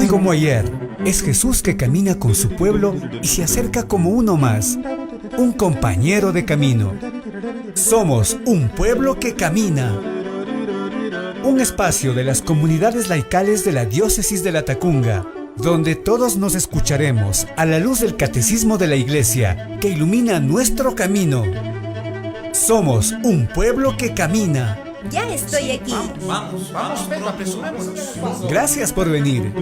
Hoy como ayer, es Jesús que camina con su pueblo y se acerca como uno más, un compañero de camino. Somos un pueblo que camina. Un espacio de las comunidades laicales de la Diócesis de Latacunga, donde todos nos escucharemos a la luz del catecismo de la Iglesia que ilumina nuestro camino. Somos un pueblo que camina. Ya estoy aquí. Vamos, Pedro, apresurémonos. Gracias por venir.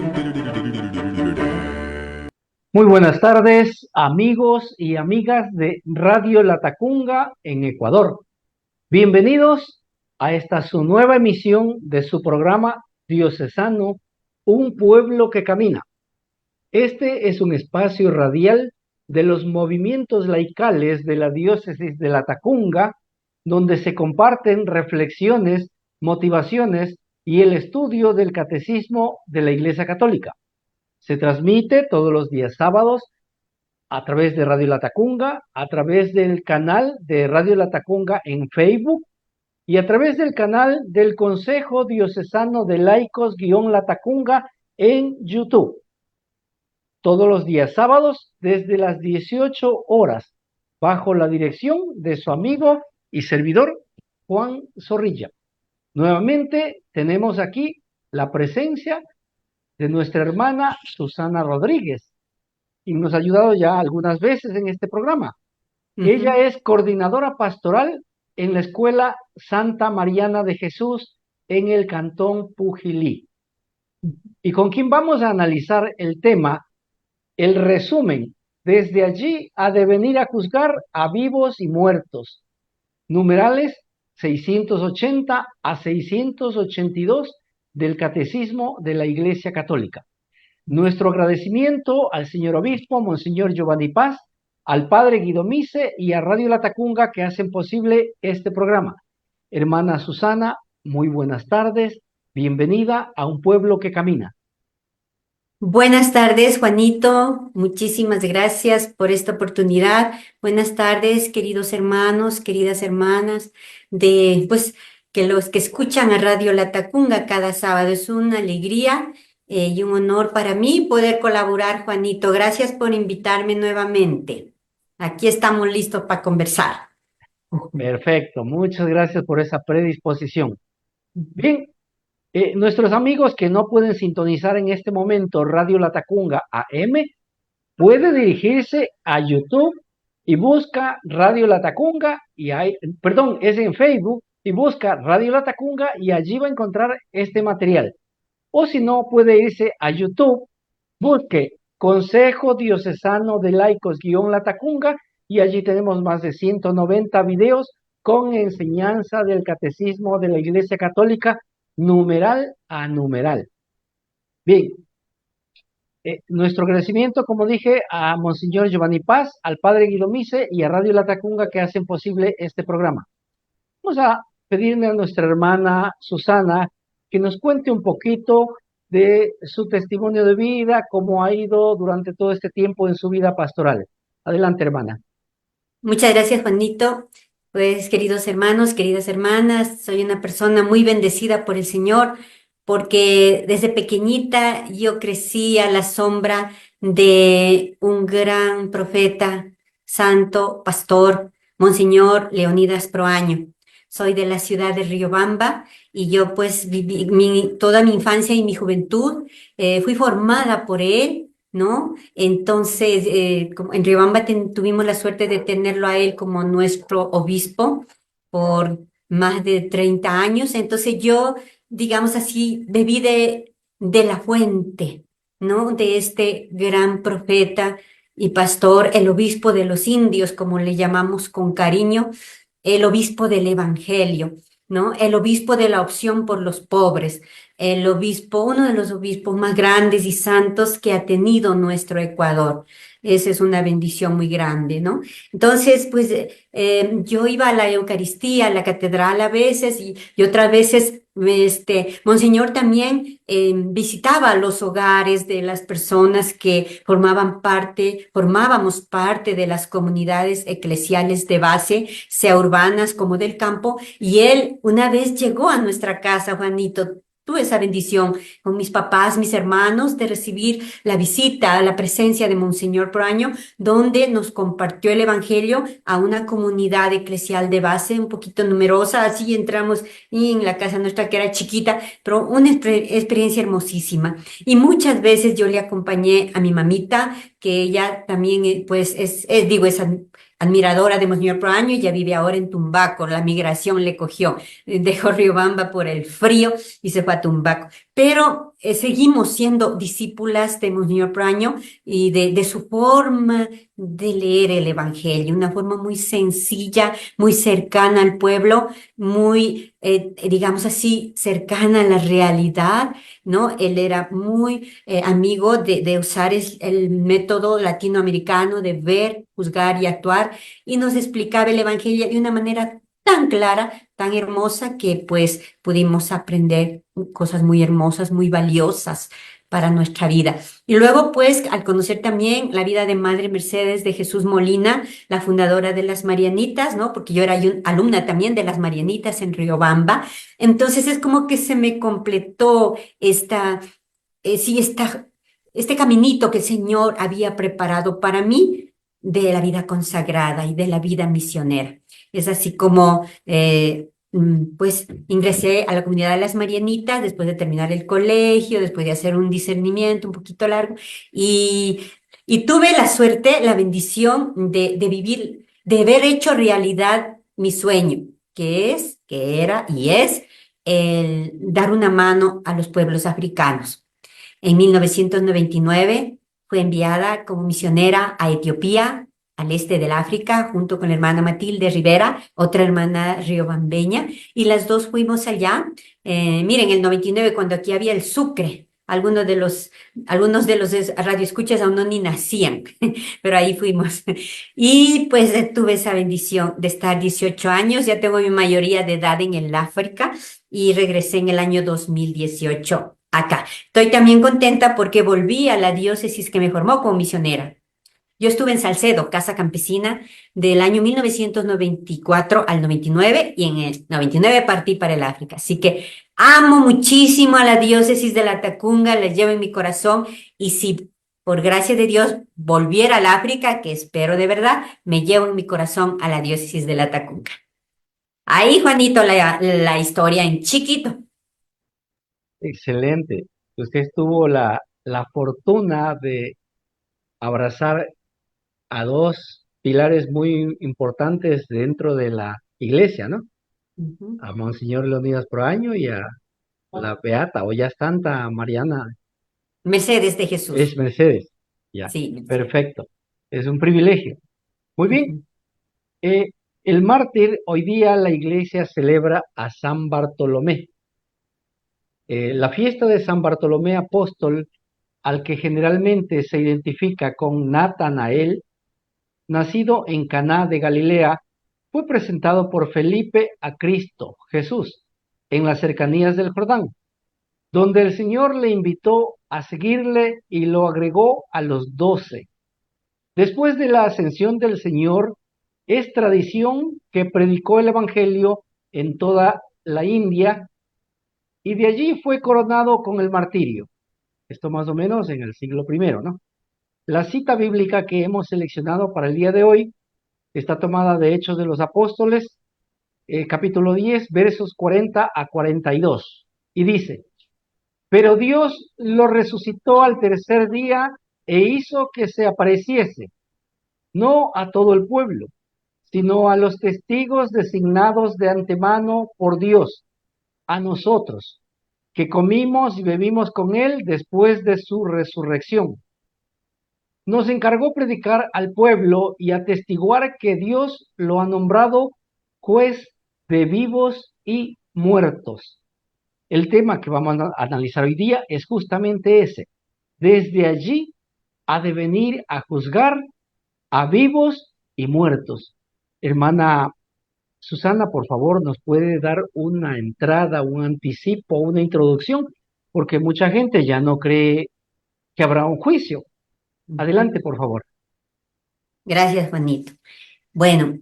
Muy buenas tardes, amigos y amigas de Radio Latacunga en Ecuador. Bienvenidos a esta su nueva emisión de su programa diocesano, Un Pueblo que Camina. Este es un espacio radial de los movimientos laicales de la Diócesis de Latacunga, donde se comparten reflexiones, motivaciones y el estudio del catecismo de la Iglesia Católica. Se transmite todos los días sábados a través de Radio Latacunga, a través del canal de Radio Latacunga en Facebook y a través del canal del Consejo Diocesano de Laicos-Latacunga en YouTube. Todos los días sábados desde las 18 horas, bajo la dirección de su amigo y servidor Juan Zorrilla. Nuevamente tenemos aquí la presencia de nuestra hermana Susana Rodríguez, y nos ha ayudado ya algunas veces en este programa. Ella es coordinadora pastoral en la Escuela Santa Mariana de Jesús en el Cantón Pujilí. Y con quien vamos a analizar el tema, el resumen, desde allí ha de venir a juzgar a vivos y muertos. Numerales 680 a 682 del Catecismo de la Iglesia Católica. Nuestro agradecimiento al señor obispo, Monseñor Giovanni Paz, al padre Guido Mise y a Radio Latacunga que hacen posible este programa. Hermana Susana, muy buenas tardes, bienvenida a Un Pueblo que Camina. Buenas tardes, Juanito. Muchísimas gracias por esta oportunidad. Buenas tardes, queridos hermanos, queridas hermanas, que los que escuchan a Radio Latacunga cada sábado. Es una alegría y un honor para mí poder colaborar, Juanito. Gracias por invitarme nuevamente. Aquí estamos listos para conversar. Perfecto, muchas gracias por esa predisposición. Bien, nuestros amigos que no pueden sintonizar en este momento Radio Latacunga AM, puede dirigirse a YouTube y busca Radio Latacunga, es en Facebook, y busca Radio Latacunga y allí va a encontrar este material. O si no, puede irse a YouTube, busque Consejo Diocesano de Laicos-Latacunga y allí tenemos más de 190 videos con enseñanza del Catecismo de la Iglesia Católica, numeral a numeral. Bien, nuestro agradecimiento, como dije, a Monseñor Giovanni Paz, al Padre Guido Mise y a Radio Latacunga que hacen posible este programa. Vamos a pedirle a nuestra hermana Susana que nos cuente un poquito de su testimonio de vida, cómo ha ido durante todo este tiempo en su vida pastoral. Adelante, hermana. Muchas gracias, Juanito. Pues, queridos hermanos, queridas hermanas, soy una persona muy bendecida por el Señor, porque desde pequeñita yo crecí a la sombra de un gran profeta, santo, pastor, Monseñor Leonidas Proaño. Soy de la ciudad de Riobamba y yo pues viví toda mi infancia y mi juventud, fui formada por él, ¿no? Entonces, en Riobamba tuvimos la suerte de tenerlo a él como nuestro obispo por más de 30 años. Entonces yo, digamos así, bebí de la fuente, ¿no? De este gran profeta y pastor, el obispo de los indios, como le llamamos con cariño, el obispo del Evangelio, ¿no? El obispo de la opción por los pobres, el obispo, uno de los obispos más grandes y santos que ha tenido nuestro Ecuador. Esa es una bendición muy grande, ¿no? Entonces, pues yo iba a la Eucaristía, a la catedral a veces y otras veces, Monseñor también visitaba los hogares de las personas que formábamos parte de las comunidades eclesiales de base, sea urbanas como del campo, y él una vez llegó a nuestra casa, Juanito, tuve esa bendición con mis papás, mis hermanos, de recibir la visita, la presencia de Monseñor Proaño, donde nos compartió el Evangelio a una comunidad eclesial de base un poquito numerosa. Así entramos en la casa nuestra que era chiquita, pero una experiencia hermosísima. Y muchas veces yo le acompañé a mi mamita, que ella también, pues, es admiradora de Monseñor Proaño, ella vive ahora en Tumbaco, la migración le cogió, dejó Riobamba por el frío y se fue a Tumbaco. Pero seguimos siendo discípulas de Monseñor Proaño y de su forma de leer el Evangelio, una forma muy sencilla, muy cercana al pueblo, muy, digamos así, cercana a la realidad, ¿no? Él era muy amigo de usar el método latinoamericano de ver, juzgar y actuar, y nos explicaba el Evangelio de una manera tan clara, tan hermosa, que pues pudimos aprender cosas muy hermosas, muy valiosas para nuestra vida. Y luego, pues, al conocer también la vida de Madre Mercedes de Jesús Molina, la fundadora de las Marianitas, ¿no? Porque yo era alumna también de las Marianitas en Riobamba. Entonces es como que se me completó sí, este caminito que el Señor había preparado para mí de la vida consagrada y de la vida misionera. Es así como, pues, ingresé a la comunidad de las Marianitas después de terminar el colegio, después de hacer un discernimiento un poquito largo, y, y tuve la suerte, la bendición de vivir, de haber hecho realidad mi sueño, que era y es el dar una mano a los pueblos africanos. En 1999 fue enviada como misionera a Etiopía, al este del África, junto con la hermana Matilde Rivera, otra hermana riobambeña, y las dos fuimos allá. Miren, el 99, cuando aquí había el Sucre, algunos de los radioescuchas aún no ni nacían, pero ahí fuimos. Y pues tuve esa bendición de estar 18 años, ya tengo mi mayoría de edad en el África, y regresé en el año 2018 acá. Estoy también contenta porque volví a la diócesis que me formó como misionera. Yo estuve en Salcedo, Casa Campesina, del año 1994 al 99, y en el 99 partí para el África. Así que amo muchísimo a la diócesis de la Tacunga, la llevo en mi corazón, y si por gracia de Dios volviera al África, que espero de verdad, me llevo en mi corazón a la diócesis de la Tacunga. Ahí, Juanito, la historia en chiquito. Excelente. Usted tuvo la fortuna de abrazar a dos pilares muy importantes dentro de la iglesia, ¿no? Ujú. A Monseñor Leonidas Proaño y a la Beata, o ya Santa Mariana, Mercedes de es Jesús. Mercedes. Ya, Sí, Mercedes. perfecto. Es un privilegio. Muy bien. Ujú. eh, el mártir, hoy día la iglesia celebra a San Bartolomé. La fiesta de San Bartolomé Apóstol, al que generalmente se identifica con Natanael, nacido en Caná de Galilea, fue presentado por Felipe a Cristo Jesús en las cercanías del Jordán, donde el Señor le invitó a seguirle y lo agregó a los 12. Después de la ascensión del Señor, es tradición que predicó el Evangelio en toda la India, y de allí fue coronado con el martirio. Esto más o menos en el siglo I, ¿no? La cita bíblica que hemos seleccionado para el día de hoy está tomada de Hechos de los Apóstoles, capítulo 10, versos 40 a 42. Y dice: pero Dios lo resucitó al tercer día e hizo que se apareciese, no a todo el pueblo, sino a los testigos designados de antemano por Dios, a nosotros, que comimos y bebimos con él después de su resurrección. Nos encargó predicar al pueblo y atestiguar que Dios lo ha nombrado juez de vivos y muertos. El tema que vamos a analizar hoy día es justamente ese. Desde allí ha de venir a juzgar a vivos y muertos. Hermana Susana, por favor, ¿nos puede dar una entrada, un anticipo, una introducción? Porque mucha gente ya no cree que habrá un juicio. Ujú. Adelante, por favor. Gracias, Juanito. Bueno,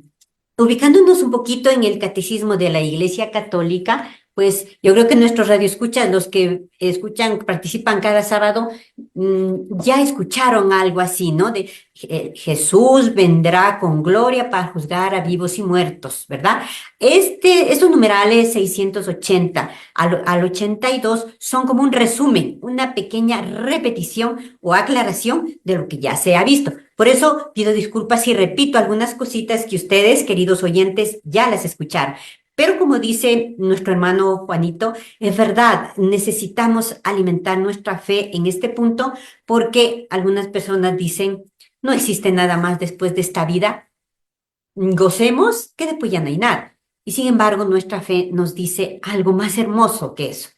ubicándonos un poquito en el catecismo de la Iglesia Católica, pues yo creo que nuestros radioescuchas, los que escuchan, participan cada sábado, ya escucharon algo así, ¿no? De Jesús vendrá con gloria para juzgar a vivos y muertos, ¿verdad? Estos numerales 680 al 82 son como un resumen, una pequeña repetición o aclaración de lo que ya se ha visto. Por eso pido disculpas si repito algunas cositas que ustedes, queridos oyentes, ya las escucharon. Pero como dice nuestro hermano Juanito, es verdad, necesitamos alimentar nuestra fe en este punto porque algunas personas dicen, no existe nada más después de esta vida, gocemos que después ya no hay nada. Y sin embargo, nuestra fe nos dice algo más hermoso que eso.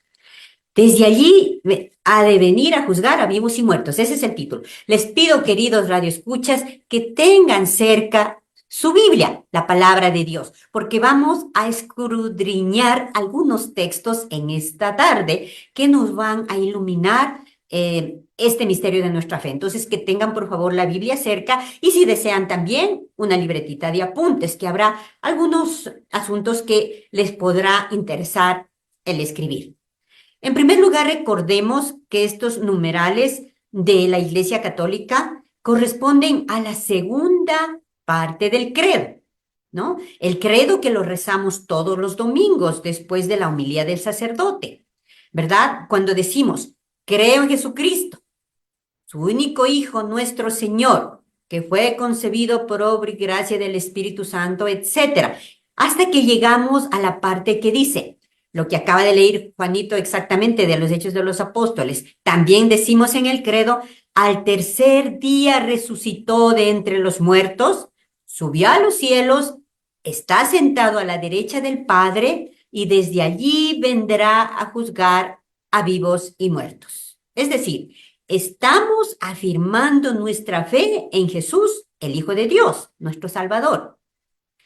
Desde allí ha de venir a juzgar a vivos y muertos. Ese es el título. Les pido, queridos radioescuchas, que tengan cerca su Biblia, la palabra de Dios, porque vamos a escudriñar algunos textos en esta tarde que nos van a iluminar este misterio de nuestra fe. Entonces, que tengan por favor la Biblia cerca y si desean también una libretita de apuntes, que habrá algunos asuntos que les podrá interesar el escribir. En primer lugar, recordemos que estos numerales de la Iglesia Católica corresponden a la segunda parte del credo, ¿no? El credo que lo rezamos todos los domingos después de la homilía del sacerdote, ¿verdad? Cuando decimos, creo en Jesucristo, su único Hijo, nuestro Señor, que fue concebido por obra y gracia del Espíritu Santo, etcétera, hasta que llegamos a la parte que dice, lo que acaba de leer Juanito exactamente de los Hechos de los Apóstoles. También decimos en el credo, al tercer día resucitó de entre los muertos, subió a los cielos, está sentado a la derecha del Padre y desde allí vendrá a juzgar a vivos y muertos. Es decir, estamos afirmando nuestra fe en Jesús, el Hijo de Dios, nuestro Salvador.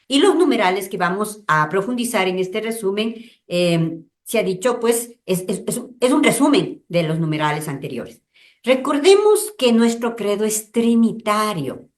Y los numerales que vamos a profundizar en este resumen, se ha dicho, pues, es un resumen de los numerales anteriores. Recordemos que nuestro credo es trinitario.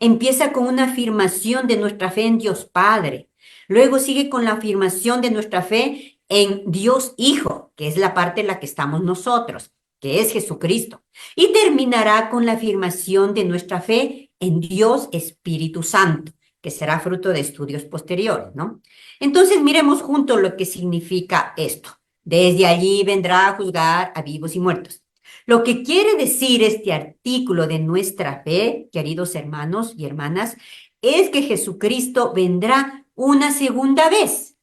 Empieza con una afirmación de nuestra fe en Dios Padre. Luego sigue con la afirmación de nuestra fe en Dios Hijo, que es la parte en la que estamos nosotros, que es Jesucristo. Y terminará con la afirmación de nuestra fe en Dios Espíritu Santo, que será fruto de estudios posteriores, ¿no? Entonces, miremos juntos lo que significa esto. Desde allí vendrá a juzgar a vivos y muertos. Lo que quiere decir este artículo de nuestra fe, queridos hermanos y hermanas, es que Jesucristo vendrá una segunda vez.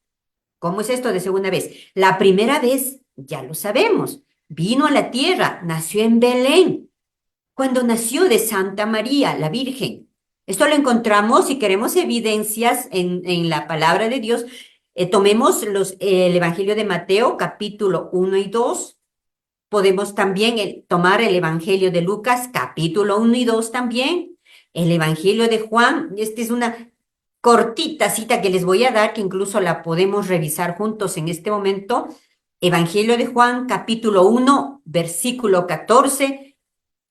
¿Cómo es esto de segunda vez? La primera vez, ya lo sabemos, vino a la tierra, nació en Belén, cuando nació de Santa María, la Virgen. Esto lo encontramos, si queremos evidencias en la palabra de Dios, tomemos el Evangelio de Mateo, capítulo 1 y 2. Podemos también tomar el Evangelio de Lucas, capítulo 1 y 2 también. El Evangelio de Juan, esta es una cortita cita que les voy a dar, que incluso la podemos revisar juntos en este momento. Evangelio de Juan, capítulo 1, versículo 14,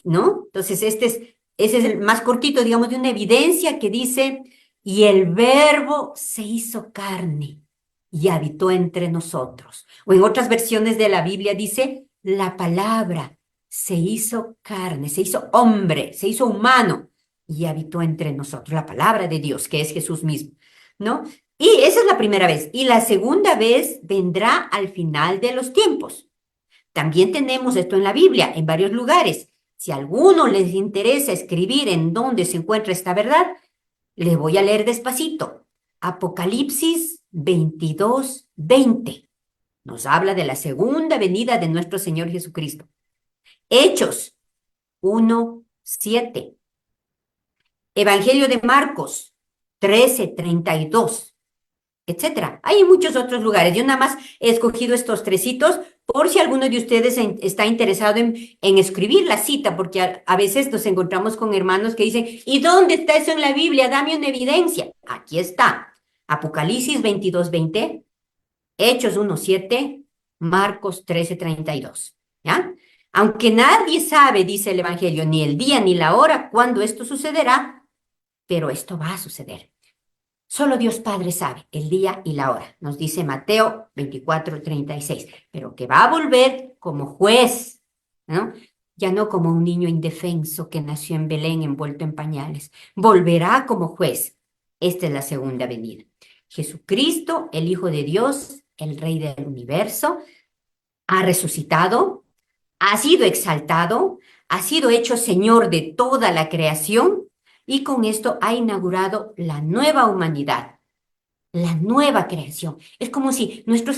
¿no? Entonces, ese es el más cortito, digamos, de una evidencia que dice, y el verbo se hizo carne y habitó entre nosotros. O en otras versiones de la Biblia dice, la palabra se hizo carne, se hizo hombre, se hizo humano y habitó entre nosotros. La palabra de Dios, que es Jesús mismo, ¿no? Y esa es la primera vez. Y la segunda vez vendrá al final de los tiempos. También tenemos esto en la Biblia, en varios lugares. Si a alguno les interesa escribir en dónde se encuentra esta verdad, les voy a leer despacito. Apocalipsis 22, 20. Nos habla de la segunda venida de nuestro Señor Jesucristo. Hechos 1, 7. Evangelio de Marcos 13, 32, etcétera. Hay muchos otros lugares. Yo nada más he escogido estos tresitos por si alguno de ustedes está interesado en escribir la cita, porque a veces nos encontramos con hermanos que dicen, ¿y dónde está eso en la Biblia? Dame una evidencia. Aquí está. Apocalipsis 22, 20, Hechos 1, 7, Marcos 13, 32. ¿Ya? Aunque nadie sabe, dice el Evangelio, ni el día ni la hora cuándo esto sucederá, pero esto va a suceder. Solo Dios Padre sabe el día y la hora, nos dice Mateo 24:36, pero que va a volver como juez, ¿no? Ya no como un niño indefenso que nació en Belén envuelto en pañales, volverá como juez. Esta es la segunda venida. Jesucristo, el Hijo de Dios, el Rey del universo, ha resucitado, ha sido exaltado, ha sido hecho Señor de toda la creación y con esto ha inaugurado la nueva humanidad, la nueva creación. Es como si nuestro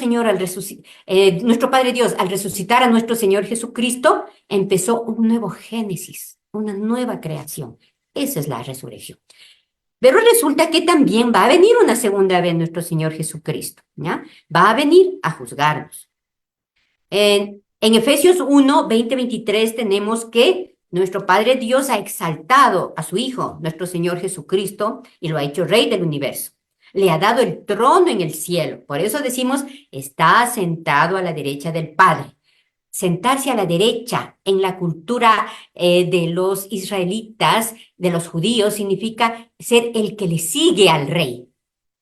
Padre Dios, al resucitar a nuestro Señor Jesucristo, empezó un nuevo génesis, una nueva creación. Esa es la resurrección. Pero resulta que también va a venir una segunda vez nuestro Señor Jesucristo, ¿ya? Va a venir a juzgarnos. En Efesios 1:20-23 tenemos que nuestro Padre Dios ha exaltado a su Hijo, nuestro Señor Jesucristo, y lo ha hecho Rey del universo. Le ha dado el trono en el cielo. Por eso decimos, está sentado a la derecha del Padre. Sentarse a la derecha en la cultura de los israelitas, de los judíos, significa ser el que le sigue al rey.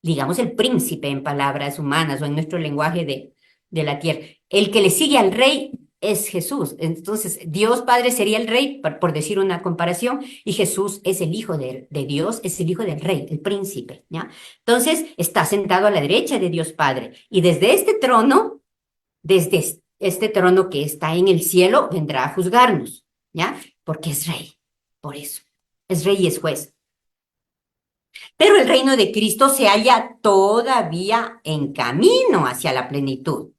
Digamos el príncipe en palabras humanas o en nuestro lenguaje de la tierra. El que le sigue al rey es Jesús. Entonces, Dios Padre sería el rey, por decir una comparación, y Jesús es el Hijo de Dios, es el Hijo del Rey, el príncipe, ¿ya? Entonces, está sentado a la derecha de Dios Padre. Y desde este trono que está en el cielo, vendrá a juzgarnos, ¿ya? Porque es rey, por eso. Es rey y es juez. Pero el reino de Cristo se halla todavía en camino hacia la plenitud.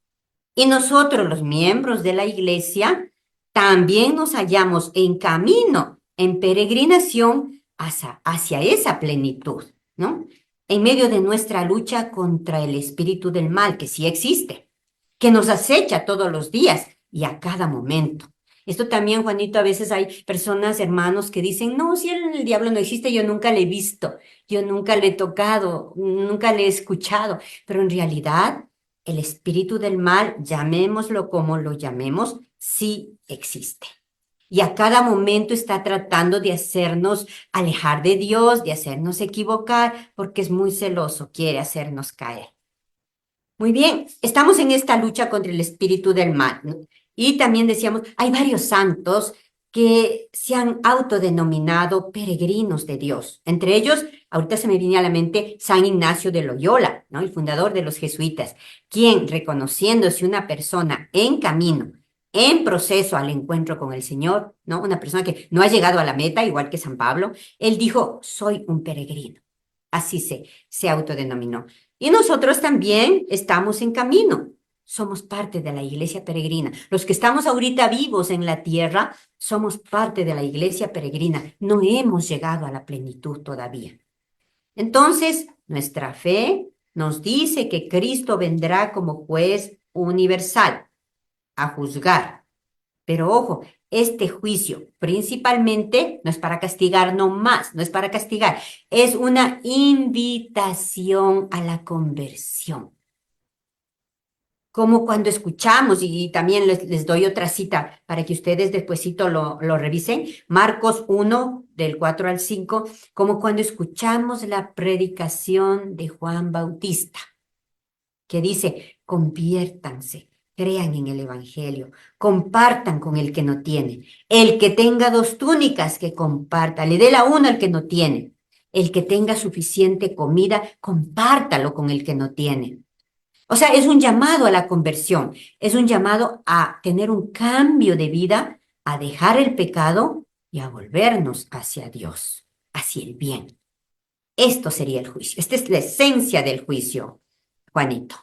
Y nosotros, los miembros de la iglesia, también nos hallamos en camino, en peregrinación hacia esa plenitud, ¿no? En medio de nuestra lucha contra el espíritu del mal, que sí existe, que nos acecha todos los días y a cada momento. Esto también, Juanito, a veces hay personas, hermanos, que dicen, no, si el diablo no existe, yo nunca le he visto, yo nunca le he tocado, nunca le he escuchado, pero en realidad el espíritu del mal, llamémoslo como lo llamemos, sí existe. Y a cada momento está tratando de hacernos alejar de Dios, de hacernos equivocar, porque es muy celoso, quiere hacernos caer. Muy bien, estamos en esta lucha contra el espíritu del mal, ¿no? Y también decíamos, hay varios santos que se han autodenominado peregrinos de Dios. Entre ellos, ahorita se me viene a la mente San Ignacio de Loyola, ¿no? El fundador de los jesuitas, quien, reconociéndose una persona en camino, en proceso al encuentro con el Señor, ¿no? Una persona que no ha llegado a la meta, igual que San Pablo, él dijo, soy un peregrino. Así se autodenominó. Y nosotros también estamos en camino. Somos parte de la iglesia peregrina. Los que estamos ahorita vivos en la tierra, somos parte de la iglesia peregrina. No hemos llegado a la plenitud todavía. Entonces, nuestra fe nos dice que Cristo vendrá como juez universal a juzgar. Pero ojo, este juicio principalmente no es para castigar, no más, no es para castigar, es una invitación a la conversión. Como cuando escuchamos, y también les doy otra cita para que ustedes despuesito lo revisen, Marcos 1, del 4 al 5, como cuando escuchamos la predicación de Juan Bautista, que dice, conviértanse, crean en el Evangelio, compartan con el que no tiene. El que tenga 2 túnicas, que comparta, le dé la una al que no tiene. El que tenga suficiente comida, compártalo con el que no tiene. O sea, es un llamado a la conversión, es un llamado a tener un cambio de vida, a dejar el pecado y a volvernos hacia Dios, hacia el bien. Esto sería el juicio. Esta es la esencia del juicio, Juanito.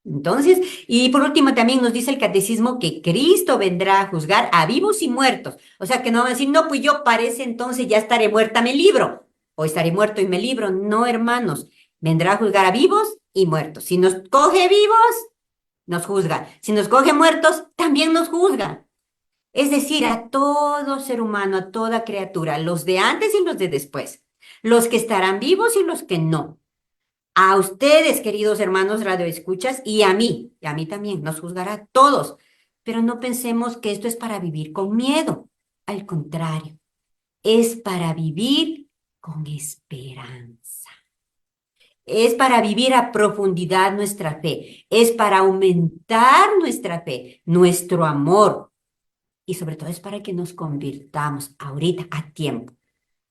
Entonces, y por último también nos dice el catecismo que Cristo vendrá a juzgar a vivos y muertos. O sea, que no van a decir, no, pues yo parece entonces ya estaré muerta, me libro. O estaré muerto y me libro. No, hermanos. Vendrá a juzgar a vivos y muertos. Si nos coge vivos, nos juzga. Si nos coge muertos, también nos juzga. Es decir, a todo ser humano, a toda criatura, los de antes y los de después. Los que estarán vivos y los que no. A ustedes, queridos hermanos radioescuchas, y a mí también, nos juzgará a todos. Pero no pensemos que esto es para vivir con miedo. Al contrario, es para vivir con esperanza. Es para vivir a profundidad nuestra fe, es para aumentar nuestra fe, nuestro amor y sobre todo es para que nos convirtamos ahorita a tiempo,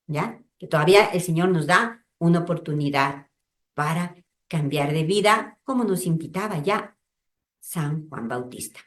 ¿ya? Que todavía el Señor nos da una oportunidad para cambiar de vida, como nos invitaba ya San Juan Bautista.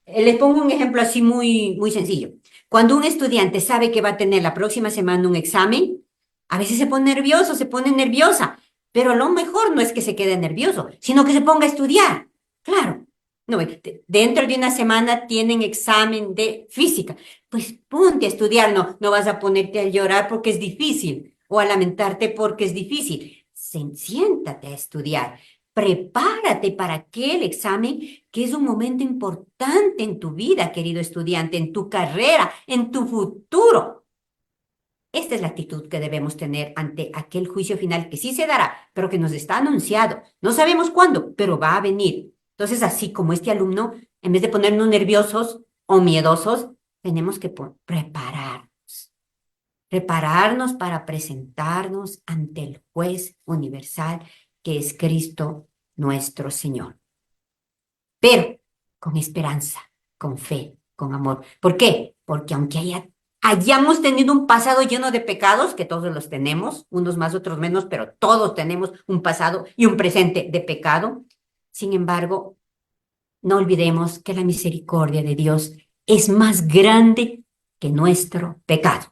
Les pongo un ejemplo así muy sencillo. Cuando un estudiante sabe que va a tener la próxima semana un examen, a veces se pone nervioso, se pone nerviosa, pero lo mejor no es que se quede nervioso, sino que se ponga a estudiar. Claro. No, dentro de una semana tienen examen de física. Pues ponte a estudiar, no vas a ponerte a llorar porque es difícil o a lamentarte porque es difícil. Siéntate a estudiar. Prepárate para aquel examen que es un momento importante en tu vida, querido estudiante, en tu carrera, en tu futuro. Esta es la actitud que debemos tener ante aquel juicio final que sí se dará, pero que nos está anunciado. No sabemos cuándo, pero va a venir. Entonces, así como este alumno, en vez de ponernos nerviosos o miedosos, tenemos que prepararnos para presentarnos ante el juez universal que es Cristo nuestro Señor. Pero con esperanza, con fe, con amor. ¿Por qué? Porque aunque hayamos tenido un pasado lleno de pecados, que todos los tenemos, unos más, otros menos, pero todos tenemos un pasado y un presente de pecado, sin embargo, no olvidemos que la misericordia de Dios es más grande que nuestro pecado.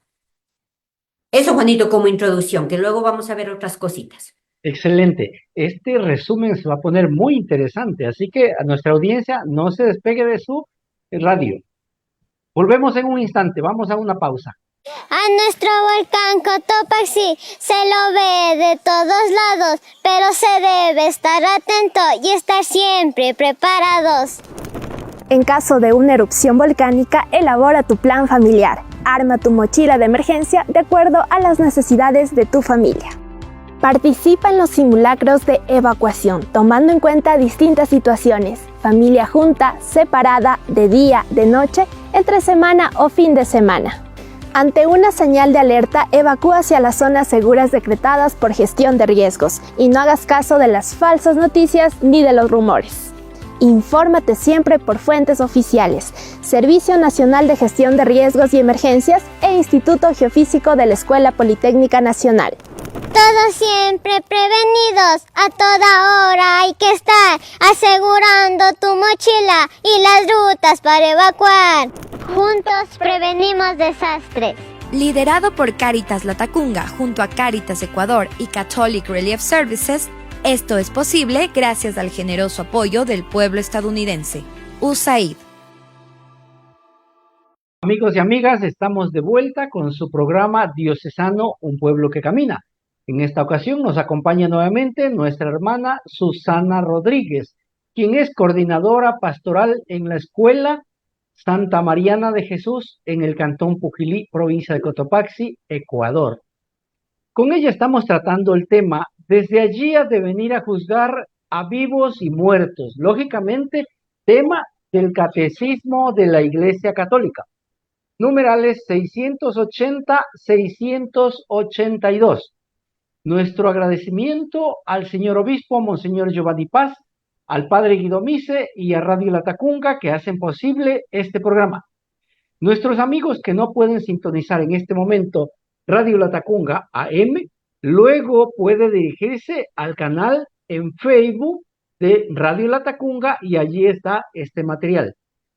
Eso, Juanito, como introducción, que luego vamos a ver otras cositas. Excelente. Este resumen se va a poner muy interesante, así que a nuestra audiencia no se despegue de su radio. Volvemos en un instante, vamos a una pausa. A nuestro volcán Cotopaxi se lo ve de todos lados, pero se debe estar atento y estar siempre preparados. En caso de una erupción volcánica, elabora tu plan familiar. Arma tu mochila de emergencia de acuerdo a las necesidades de tu familia. Participa en los simulacros de evacuación, tomando en cuenta distintas situaciones: familia junta, separada, de día, de noche, entre semana o fin de semana. Ante una señal de alerta, evacúa hacia las zonas seguras decretadas por gestión de riesgos y no hagas caso de las falsas noticias ni de los rumores. Infórmate siempre por fuentes oficiales, Servicio Nacional de Gestión de Riesgos y Emergencias e Instituto Geofísico de la Escuela Politécnica Nacional. Todos siempre prevenidos, a toda hora hay que estar asegurando tu mochila y las rutas para evacuar. Juntos prevenimos desastres. Liderado por Cáritas Latacunga junto a Cáritas Ecuador y Catholic Relief Services, esto es posible gracias al generoso apoyo del pueblo estadounidense. USAID. Amigos y amigas, estamos de vuelta con su programa Diocesano, un pueblo que camina. En esta ocasión nos acompaña nuevamente nuestra hermana Susana Rodríguez, quien es coordinadora pastoral en la Escuela Santa Mariana de Jesús en el Cantón Pujilí, provincia de Cotopaxi, Ecuador. Con ella estamos tratando el tema "Desde allí ha de venir a juzgar a vivos y muertos", lógicamente tema del Catecismo de la Iglesia Católica. Numerales 680-682. Nuestro agradecimiento al señor obispo, Monseñor Giovanni Paz, al padre Guido Mise y a Radio Latacunga que hacen posible este programa. Nuestros amigos que no pueden sintonizar en este momento Radio Latacunga AM, luego puede dirigirse al canal en Facebook de Radio Latacunga y allí está este material.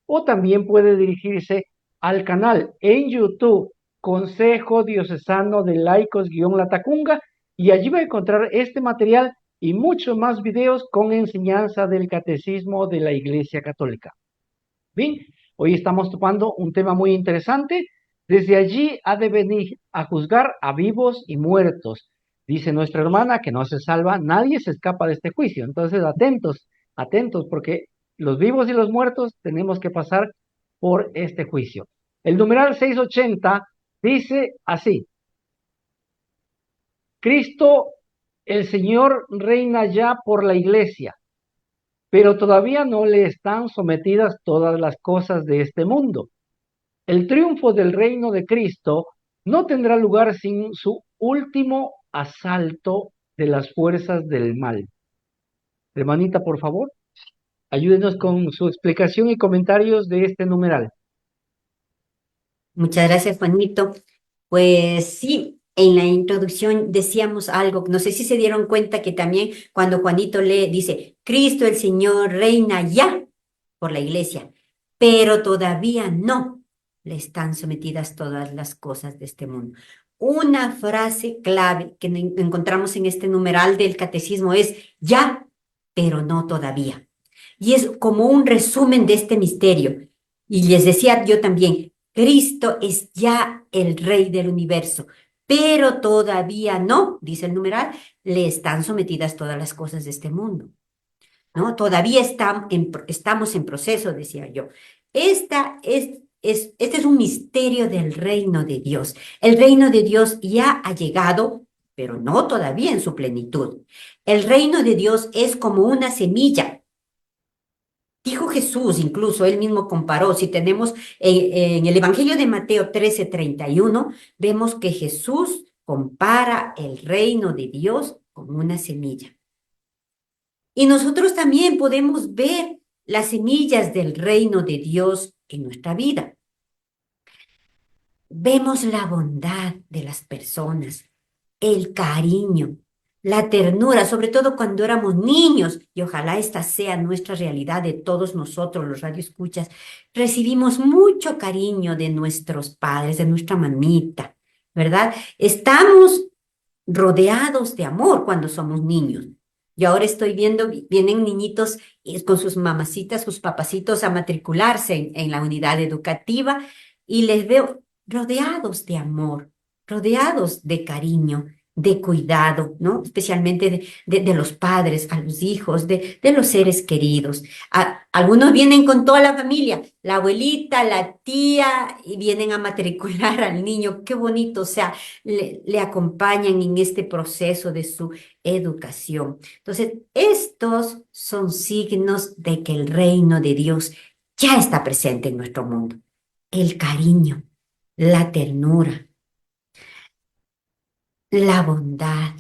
O también puede dirigirse al canal en YouTube Consejo Diocesano de Laicos-Latacunga y allí va a encontrar este material y muchos más videos con enseñanza del Catecismo de la Iglesia Católica. Bien, hoy estamos topando un tema muy interesante. Desde allí ha de venir a juzgar a vivos y muertos. Dice nuestra hermana que no se salva, nadie se escapa de este juicio. Entonces, atentos, porque los vivos y los muertos tenemos que pasar por este juicio. El numeral 680 dice así: Cristo, el Señor, reina ya por la Iglesia, pero todavía no le están sometidas todas las cosas de este mundo. El triunfo del reino de Cristo no tendrá lugar sin su último asalto de las fuerzas del mal. Hermanita, por favor, ayúdenos con su explicación y comentarios de este numeral. Muchas gracias, Juanito. Pues sí, en la introducción decíamos algo, no sé si se dieron cuenta que también cuando Juanito lee, dice, Cristo el Señor reina ya por la iglesia, pero todavía no le están sometidas todas las cosas de este mundo. Una frase clave que encontramos en este numeral del catecismo es ya, pero no todavía. Y es como un resumen de este misterio. Y les decía yo también, Cristo es ya el Rey del universo, pero todavía no, dice el numeral, le están sometidas todas las cosas de este mundo, ¿no? Todavía estamos en proceso, decía yo. Este es un misterio del reino de Dios. El reino de Dios ya ha llegado, pero no todavía en su plenitud. El reino de Dios es como una semilla. Dijo Jesús, incluso él mismo comparó, si tenemos en el Evangelio de Mateo 13:31, vemos que Jesús compara el reino de Dios con una semilla. Y nosotros también podemos ver las semillas del reino de Dios en nuestra vida. Vemos la bondad de las personas, el cariño, la ternura, sobre todo cuando éramos niños, y ojalá esta sea nuestra realidad de todos nosotros, los radioescuchas, recibimos mucho cariño de nuestros padres, de nuestra mamita, ¿verdad? Estamos rodeados de amor cuando somos niños. Yo ahora estoy viendo, vienen niñitos con sus mamacitas, sus papacitos a matricularse en la unidad educativa y les veo rodeados de amor, rodeados de cariño, de cuidado, ¿no? Especialmente de los padres a los hijos, de los seres queridos. Algunos vienen con toda la familia, la abuelita, la tía, y vienen a matricular al niño. Qué bonito, o sea, le acompañan en este proceso de su educación. Entonces, estos son signos de que el reino de Dios ya está presente en nuestro mundo. El cariño, la ternura, la bondad,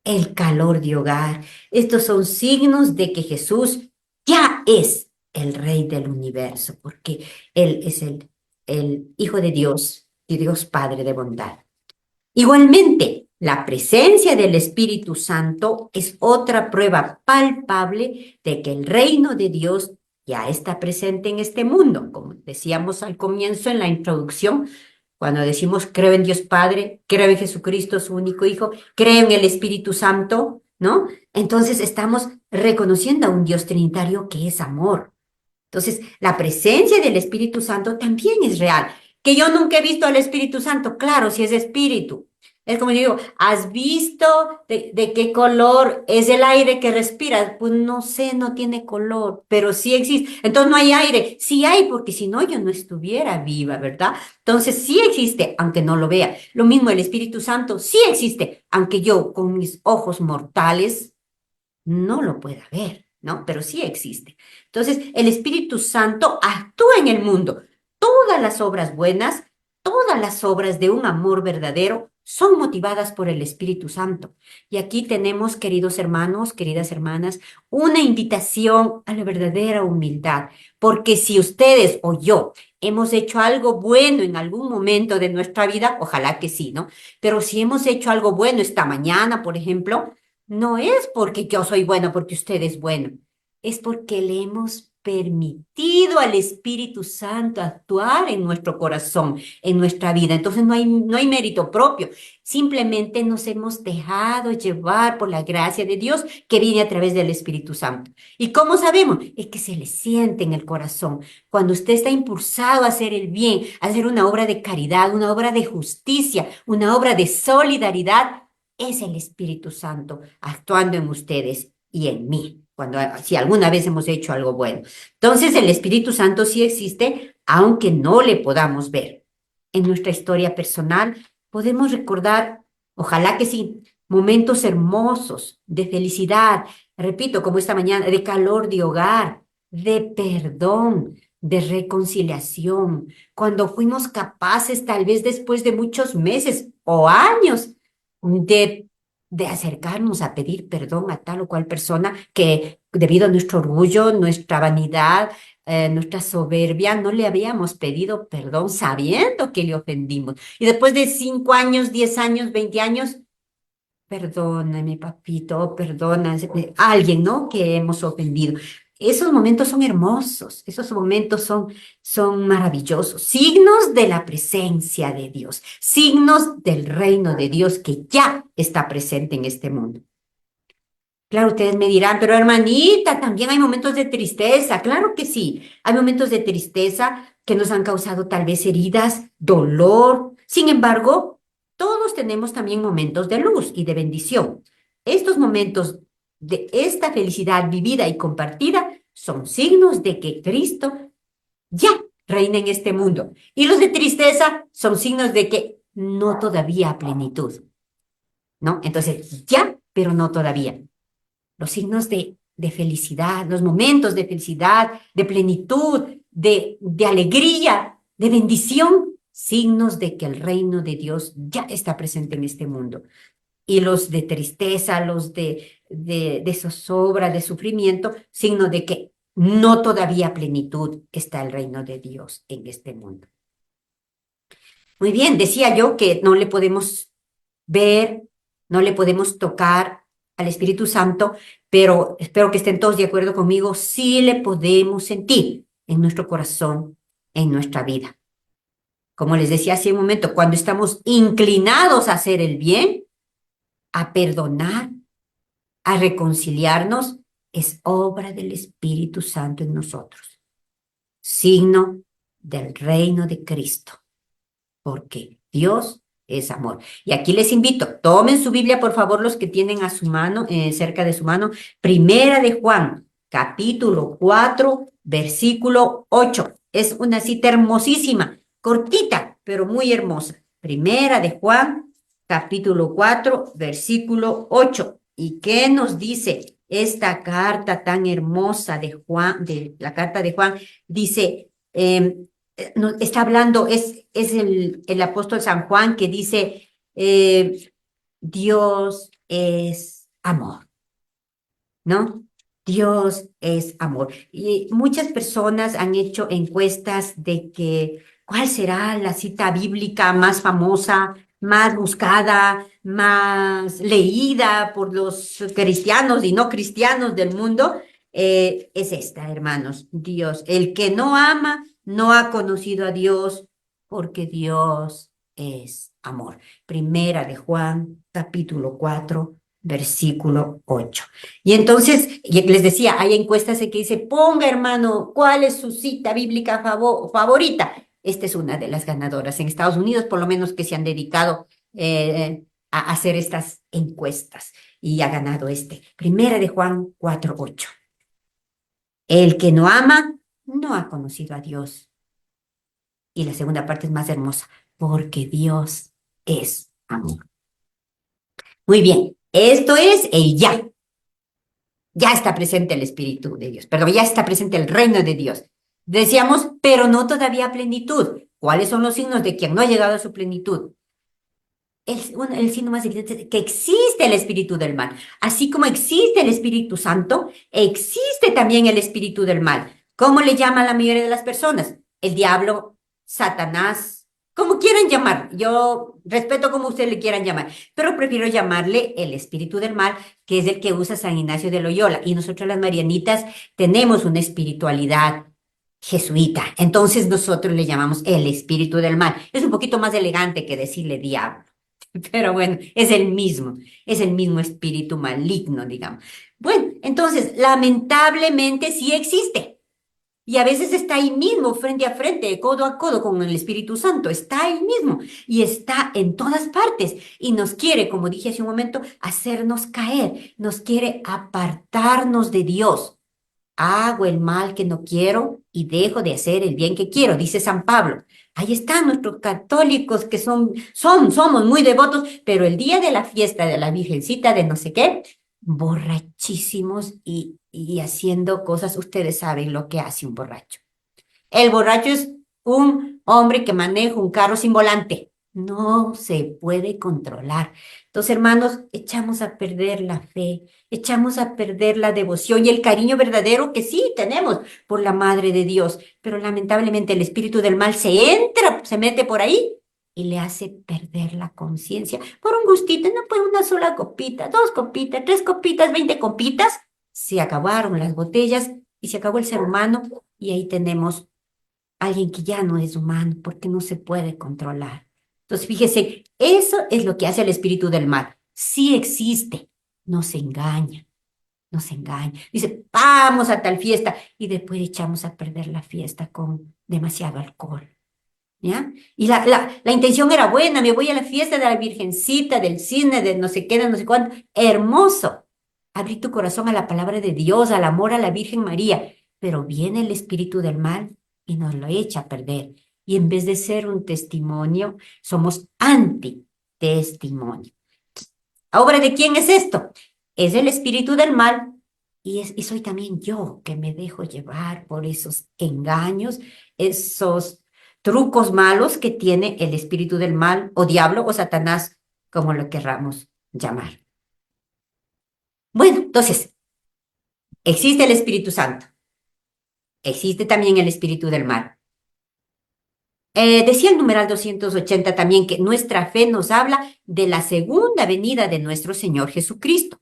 el calor de hogar. Estos son signos de que Jesús ya es el Rey del universo, porque Él es el Hijo de Dios y Dios Padre de bondad. Igualmente, la presencia del Espíritu Santo es otra prueba palpable de que el reino de Dios ya está presente en este mundo. Como decíamos al comienzo en la introducción, cuando decimos creo en Dios Padre, creo en Jesucristo, su único Hijo, creo en el Espíritu Santo, ¿no? Entonces estamos reconociendo a un Dios trinitario que es amor. Entonces, la presencia del Espíritu Santo también es real. Que yo nunca he visto al Espíritu Santo, claro, si es espíritu. Es como yo digo, ¿has visto de qué color es el aire que respiras? Pues no sé, no tiene color, pero sí existe. Entonces no hay aire. Sí hay, porque si no yo no estuviera viva, ¿verdad? Entonces sí existe, aunque no lo vea. Lo mismo el Espíritu Santo sí existe, aunque yo con mis ojos mortales no lo pueda ver, ¿no? Pero sí existe. Entonces el Espíritu Santo actúa en el mundo. Todas las obras buenas, todas las obras de un amor verdadero son motivadas por el Espíritu Santo. Y aquí tenemos, queridos hermanos, queridas hermanas, una invitación a la verdadera humildad, porque si ustedes o yo hemos hecho algo bueno en algún momento de nuestra vida, ojalá que sí, ¿no? Pero si hemos hecho algo bueno esta mañana, por ejemplo, no es porque yo soy bueno, porque usted es bueno, es porque le hemos permitido al Espíritu Santo actuar en nuestro corazón, en nuestra vida. Entonces no hay mérito propio. Simplemente nos hemos dejado llevar por la gracia de Dios que viene a través del Espíritu Santo. ¿Y cómo sabemos? Es que se le siente en el corazón. Cuando usted está impulsado a hacer el bien, a hacer una obra de caridad, una obra de justicia, una obra de solidaridad, es el Espíritu Santo actuando en ustedes y en mí, si alguna vez hemos hecho algo bueno. Entonces el Espíritu Santo sí existe, aunque no le podamos ver. En nuestra historia personal podemos recordar, ojalá que sí, momentos hermosos de felicidad, repito, como esta mañana, de calor de hogar, de perdón, de reconciliación, cuando fuimos capaces, tal vez después de muchos meses o años, de de acercarnos a pedir perdón a tal o cual persona que debido a nuestro orgullo, nuestra vanidad, nuestra soberbia, no le habíamos pedido perdón sabiendo que le ofendimos. Y después de 5 años, 10 años, 20 años, perdóname, papito, perdona a alguien, ¿no? Que hemos ofendido. Esos momentos son hermosos, esos momentos son maravillosos, signos de la presencia de Dios, signos del reino de Dios que ya está presente en este mundo. Claro, ustedes me dirán, pero hermanita, también hay momentos de tristeza. Claro que sí, hay momentos de tristeza que nos han causado tal vez heridas, dolor. Sin embargo, todos tenemos también momentos de luz y de bendición. Estos momentos de esta felicidad vivida y compartida son signos de que Cristo ya reina en este mundo. Y los de tristeza son signos de que no todavía a plenitud, ¿no? Entonces, ya, pero no todavía. Los signos de felicidad, los momentos de felicidad, de plenitud, de alegría, de bendición, signos de que el reino de Dios ya está presente en este mundo. Y los de tristeza, los de zozobra, de sufrimiento, signo de que no todavía a plenitud está el reino de Dios en este mundo. Muy bien, decía yo que no le podemos ver, no le podemos tocar al Espíritu Santo, pero espero que estén todos de acuerdo conmigo, sí le podemos sentir en nuestro corazón, en nuestra vida. Como les decía hace un momento, cuando estamos inclinados a hacer el bien, a perdonar, a reconciliarnos, es obra del Espíritu Santo en nosotros, signo del reino de Cristo, porque Dios es amor. Y aquí les invito, tomen su Biblia, por favor, los que tienen a su mano, cerca de su mano, Primera de Juan, capítulo 4, versículo 8. Es una cita hermosísima, cortita, pero muy hermosa. Primera de Juan, capítulo 4, versículo 8. ¿Y qué nos dice esta carta tan hermosa de Juan, de la carta de Juan? Dice, está hablando, es el apóstol San Juan que dice, Dios es amor, ¿no? Dios es amor. Y muchas personas han hecho encuestas de que, ¿cuál será la cita bíblica más famosa, más buscada, más leída por los cristianos y no cristianos del mundo? Es esta, hermanos. Dios, el que no ama, no ha conocido a Dios, porque Dios es amor. Primera de Juan, capítulo 4, versículo 8. Y entonces, les decía, hay encuestas que dice, ponga, hermano, ¿cuál es su cita bíblica favorita? Esta es una de las ganadoras en Estados Unidos, por lo menos que se han dedicado a hacer estas encuestas, y ha ganado Primera de Juan 4, 8. El que no ama, no ha conocido a Dios. Y la segunda parte es más hermosa, porque Dios es amor. Muy bien, esto es el ya. Ya está presente el Espíritu de Dios, perdón, ya está presente el reino de Dios. Decíamos, pero no todavía a plenitud. ¿Cuáles son los signos de quien no ha llegado a su plenitud? El signo más evidente es que existe el espíritu del mal. Así como existe el Espíritu Santo, existe también el espíritu del mal. ¿Cómo le llama la mayoría de las personas? El diablo, Satanás, como quieran llamar. Yo respeto como ustedes le quieran llamar, pero prefiero llamarle el espíritu del mal, que es el que usa San Ignacio de Loyola. Y nosotros las marianitas tenemos una espiritualidad jesuita. Entonces nosotros le llamamos el espíritu del mal. Es un poquito más elegante que decirle diablo. Pero bueno, es el mismo espíritu maligno, digamos. Bueno, entonces, lamentablemente sí existe. Y a veces está ahí mismo, frente a frente, codo a codo con el Espíritu Santo. Está ahí mismo y está en todas partes. Y nos quiere, como dije hace un momento, hacernos caer. Nos quiere apartarnos de Dios. Hago el mal que no quiero y dejo de hacer el bien que quiero, dice San Pablo. Ahí están nuestros católicos que somos muy devotos, pero el día de la fiesta de la Virgencita de no sé qué, borrachísimos y haciendo cosas. Ustedes saben lo que hace un borracho. El borracho es un hombre que maneja un carro sin volante. no se puede controlar. Entonces, hermanos, echamos a perder la fe, echamos a perder la devoción y el cariño verdadero que sí tenemos por la Madre de Dios. Pero lamentablemente el espíritu del mal se mete por ahí y le hace perder la conciencia por un gustito, no por una sola copita, 2 copitas, 3 copitas, 20 copitas. Se acabaron las botellas y se acabó el ser humano y ahí tenemos a alguien que ya no es humano porque no se puede controlar. Entonces, fíjese, eso es lo que hace el espíritu del mal. Sí existe, nos engaña, nos engaña. Dice, vamos a tal fiesta y después echamos a perder la fiesta con demasiado alcohol. ¿Ya? Y la intención era buena, me voy a la fiesta de la Virgencita, del cine, de no sé qué, de no sé cuánto. Hermoso. Abrí tu corazón a la palabra de Dios, al amor a la Virgen María. Pero viene el espíritu del mal y nos lo echa a perder. Y en vez de ser un testimonio, somos anti-testimonio. ¿Obra de quién es esto? Es el espíritu del mal y soy también yo que me dejo llevar por esos engaños, esos trucos malos que tiene el espíritu del mal o diablo o Satanás, como lo querramos llamar. Bueno, entonces, existe el Espíritu Santo, existe también el espíritu del mal. Decía el numeral 280 también que nuestra fe nos habla de la segunda venida de nuestro Señor Jesucristo.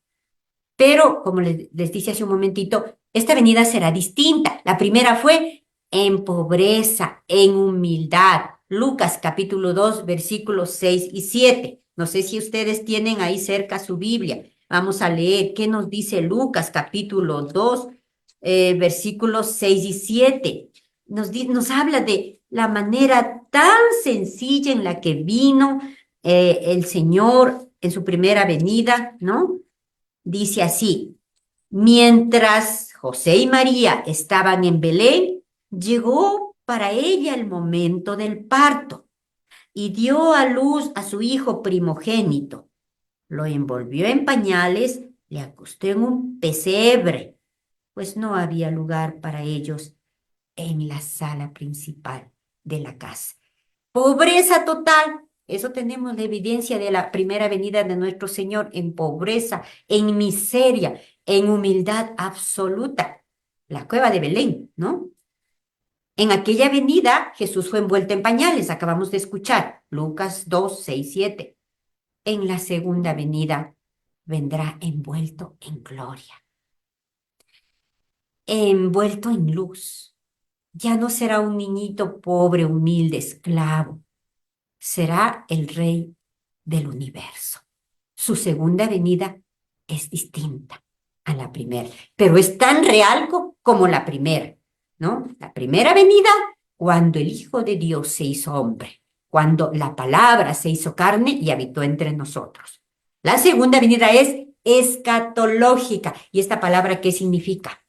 Pero, como les dije hace un momentito, esta venida será distinta. La primera fue en pobreza, en humildad. Lucas capítulo 2, versículos 6 y 7. No sé si ustedes tienen ahí cerca su Biblia. Vamos a leer qué nos dice Lucas capítulo 2, versículos 6 y 7. Nos habla de la manera tan sencilla en la que vino el Señor en su primera venida, ¿no? Dice así, mientras José y María estaban en Belén, llegó para ella el momento del parto y dio a luz a su hijo primogénito. Lo envolvió en pañales, le acostó en un pesebre, pues no había lugar para ellos en la sala principal de la casa. Pobreza total. Eso tenemos la evidencia de la primera venida de nuestro Señor en pobreza, en miseria, en humildad absoluta. La cueva de Belén, ¿no? En aquella venida Jesús fue envuelto en pañales, acabamos de escuchar, Lucas 2, 6, 7. En la segunda venida vendrá envuelto en gloria, envuelto en luz. Ya no será un niñito pobre, humilde, esclavo. Será el rey del universo. Su segunda venida es distinta a la primera, pero es tan real como la primera, ¿no? La primera venida, cuando el Hijo de Dios se hizo hombre, cuando la palabra se hizo carne y habitó entre nosotros. La segunda venida es escatológica. ¿Y esta palabra qué significa?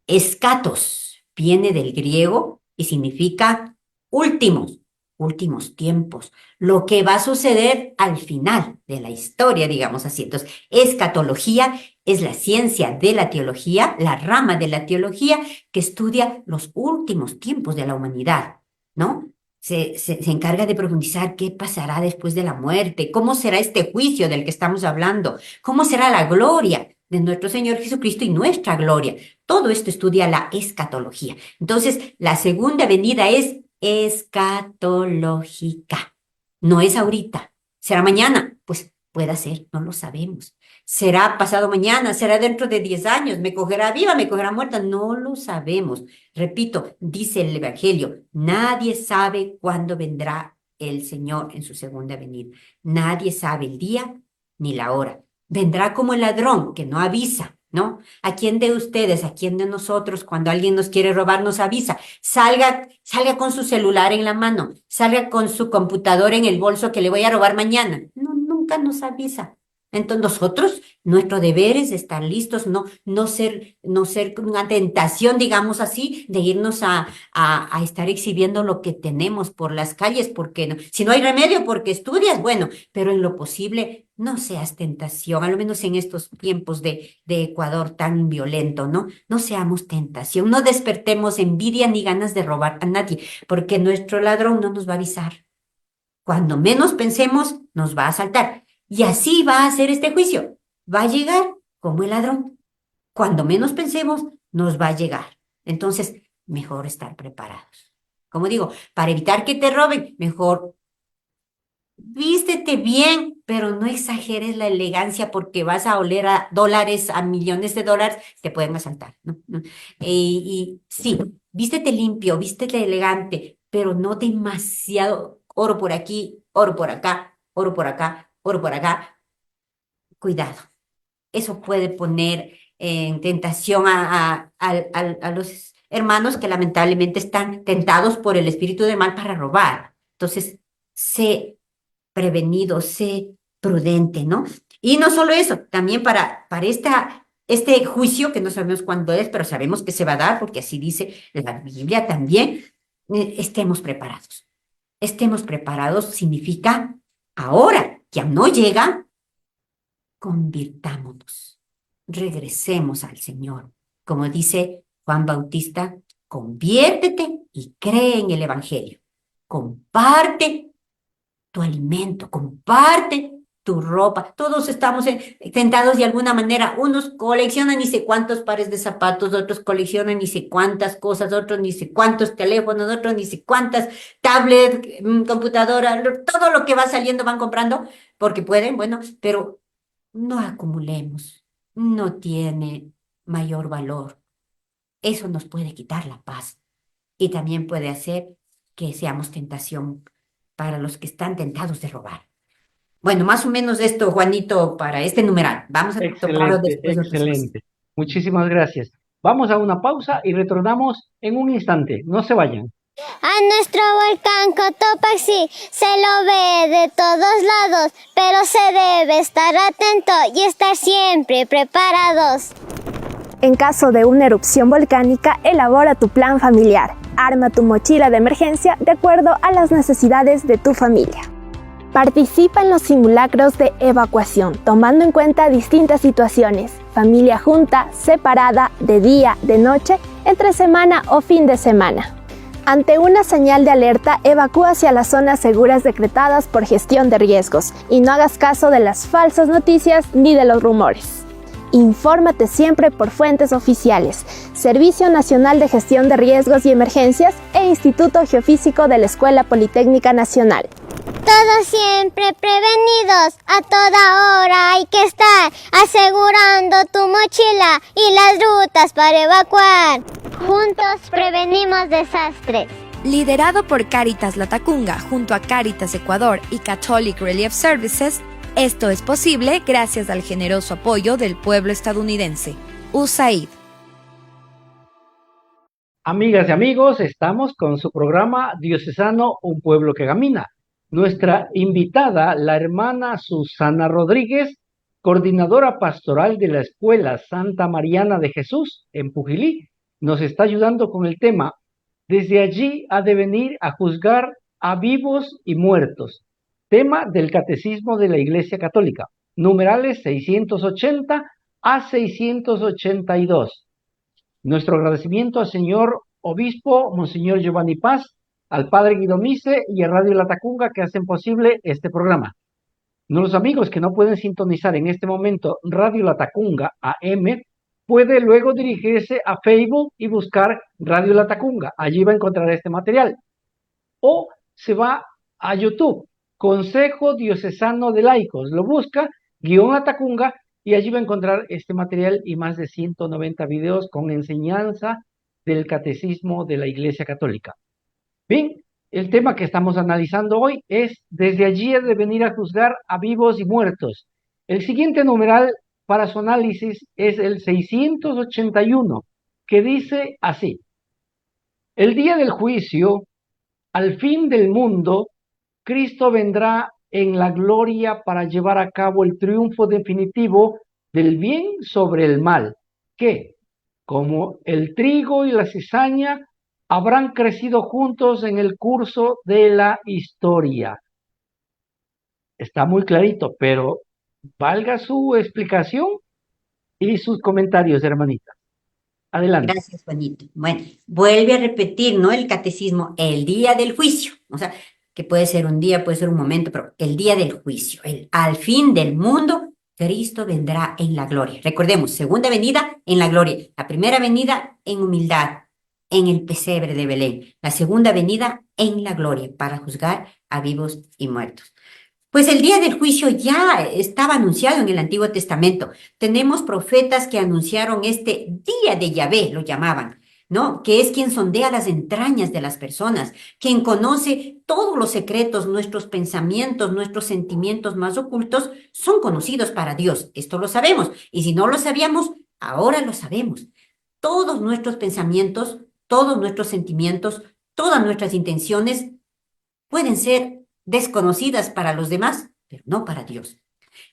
Escatos viene del griego y significa últimos, últimos tiempos, lo que va a suceder al final de la historia, digamos así. Entonces, escatología es la ciencia de la teología, la rama de la teología que estudia los últimos tiempos de la humanidad, ¿no? Se encarga de profundizar qué pasará después de la muerte, cómo será este juicio del que estamos hablando, cómo será la gloria de nuestro Señor Jesucristo y nuestra gloria. Todo esto estudia la escatología. Entonces, la segunda venida es escatológica. No es ahorita. ¿Será mañana? Pues puede ser, no lo sabemos. ¿Será pasado mañana? ¿Será dentro de 10 años? ¿Me cogerá viva? ¿Me cogerá muerta? No lo sabemos. Repito, dice el Evangelio, nadie sabe cuándo vendrá el Señor en su segunda venida. Nadie sabe el día ni la hora. Vendrá como el ladrón que no avisa, ¿no? ¿A quién de ustedes, a quién de nosotros, cuando alguien nos quiere robar, nos avisa? Salga con su celular en la mano, salga con su computadora en el bolso que le voy a robar mañana. No, nunca nos avisa. Entonces nosotros, nuestro deber es estar listos, no ser una tentación, digamos así, de irnos a estar exhibiendo lo que tenemos por las calles, porque si no hay remedio, porque estudias, bueno, pero en lo posible no seas tentación, al menos en estos tiempos de Ecuador tan violento, ¿no? No seamos tentación, no despertemos envidia ni ganas de robar a nadie, porque nuestro ladrón no nos va a avisar. Cuando menos pensemos, nos va a asaltar. Y así va a ser este juicio. Va a llegar como el ladrón. Cuando menos pensemos, nos va a llegar. Entonces, mejor estar preparados. Como digo, para evitar que te roben, mejor vístete bien, pero no exageres la elegancia porque vas a oler a dólares, a millones de dólares, te pueden asaltar, ¿no? ¿No? Y sí, vístete limpio, vístete elegante, pero no demasiado oro por aquí, oro por acá, oro por acá, oro por acá. Cuidado, eso puede poner en tentación a los hermanos que lamentablemente están tentados por el espíritu de mal para robar. Entonces, sé prevenido, sé prudente, ¿no? Y no solo eso, también para este juicio, que no sabemos cuándo es, pero sabemos que se va a dar, porque así dice la Biblia también, estemos preparados. Estemos preparados significa ahora, que aún no llega, convirtámonos, regresemos al Señor. Como dice Juan Bautista, conviértete y cree en el Evangelio. Comparte tu alimento, comparte tu ropa. Todos estamos tentados de alguna manera. Unos coleccionan ni sé cuántos pares de zapatos, otros coleccionan ni sé cuántas cosas, otros ni sé cuántos teléfonos, otros ni sé cuántas tablets, computadoras, todo lo que va saliendo van comprando porque pueden, bueno, pero no acumulemos. No tiene mayor valor. Eso nos puede quitar la paz y también puede hacer que seamos tentación para los que están tentados de robar. Bueno, más o menos esto, Juanito, para este numeral. Vamos a tocarlo Excelente, después de otras cosas. excelente. Muchísimas gracias. Vamos a una pausa y retornamos en un instante. No se vayan. A nuestro volcán Cotopaxi se lo ve de todos lados, pero se debe estar atento y estar siempre preparados. En caso de una erupción volcánica, elabora tu plan familiar. Arma tu mochila de emergencia de acuerdo a las necesidades de tu familia. Participa en los simulacros de evacuación, tomando en cuenta distintas situaciones: familia junta, separada, de día, de noche, entre semana o fin de semana. Ante una señal de alerta, evacúa hacia las zonas seguras decretadas por gestión de riesgos y no hagas caso de las falsas noticias ni de los rumores. Infórmate siempre por fuentes oficiales, Servicio Nacional de Gestión de Riesgos y Emergencias e Instituto Geofísico de la Escuela Politécnica Nacional. Todos siempre prevenidos, a toda hora hay que estar asegurando tu mochila y las rutas para evacuar. Juntos prevenimos desastres. Liderado por Cáritas Latacunga junto a Cáritas Ecuador y Catholic Relief Services, esto es posible gracias al generoso apoyo del pueblo estadounidense. USAID. Amigas y amigos, estamos con su programa diocesano Un Pueblo que Camina. Nuestra invitada, la hermana Susana Rodríguez, coordinadora pastoral de la Escuela Santa Mariana de Jesús en Pujilí, nos está ayudando con el tema Desde allí ha de venir a juzgar a vivos y muertos, tema del Catecismo de la Iglesia Católica, numerales 680 a 682. Nuestro agradecimiento al señor obispo, Monseñor Giovanni Paz, al padre Guido Mise y a Radio Latacunga que hacen posible este programa. Los amigos que no pueden sintonizar en este momento Radio Latacunga AM, puede luego dirigirse a Facebook y buscar Radio Latacunga. Allí va a encontrar este material. O se va a YouTube, Consejo Diocesano de Laicos. Lo busca, _Latacunga, y allí va a encontrar este material y más de 190 videos con enseñanza del Catecismo de la Iglesia Católica. Bien, el tema que estamos analizando hoy es Desde allí ha de venir a juzgar a vivos y muertos. El siguiente numeral para su análisis es el 681, que dice así: el día del juicio, al fin del mundo, Cristo vendrá en la gloria para llevar a cabo el triunfo definitivo del bien sobre el mal, que, como el trigo y la cizaña, habrán crecido juntos en el curso de la historia. Está muy clarito, pero valga su explicación y sus comentarios, hermanita. Adelante. Gracias, Juanito. Bueno, vuelve a repetir, ¿no? El catecismo, el día del juicio. O sea, que puede ser un día, puede ser un momento, pero el día del juicio, al fin del mundo, Cristo vendrá en la gloria. Recordemos, segunda venida en la gloria, la primera venida en humildad, en el pesebre de Belén, la segunda venida en la gloria para juzgar a vivos y muertos. Pues el día del juicio ya estaba anunciado en el Antiguo Testamento. Tenemos profetas que anunciaron este día de Yahvé, lo llamaban, ¿no? Que es quien sondea las entrañas de las personas, quien conoce todos los secretos, nuestros pensamientos, nuestros sentimientos más ocultos son conocidos para Dios. Esto lo sabemos. Y si no lo sabíamos, ahora lo sabemos. Todos nuestros pensamientos, todos nuestros sentimientos, todas nuestras intenciones pueden ser desconocidas para los demás, pero no para Dios.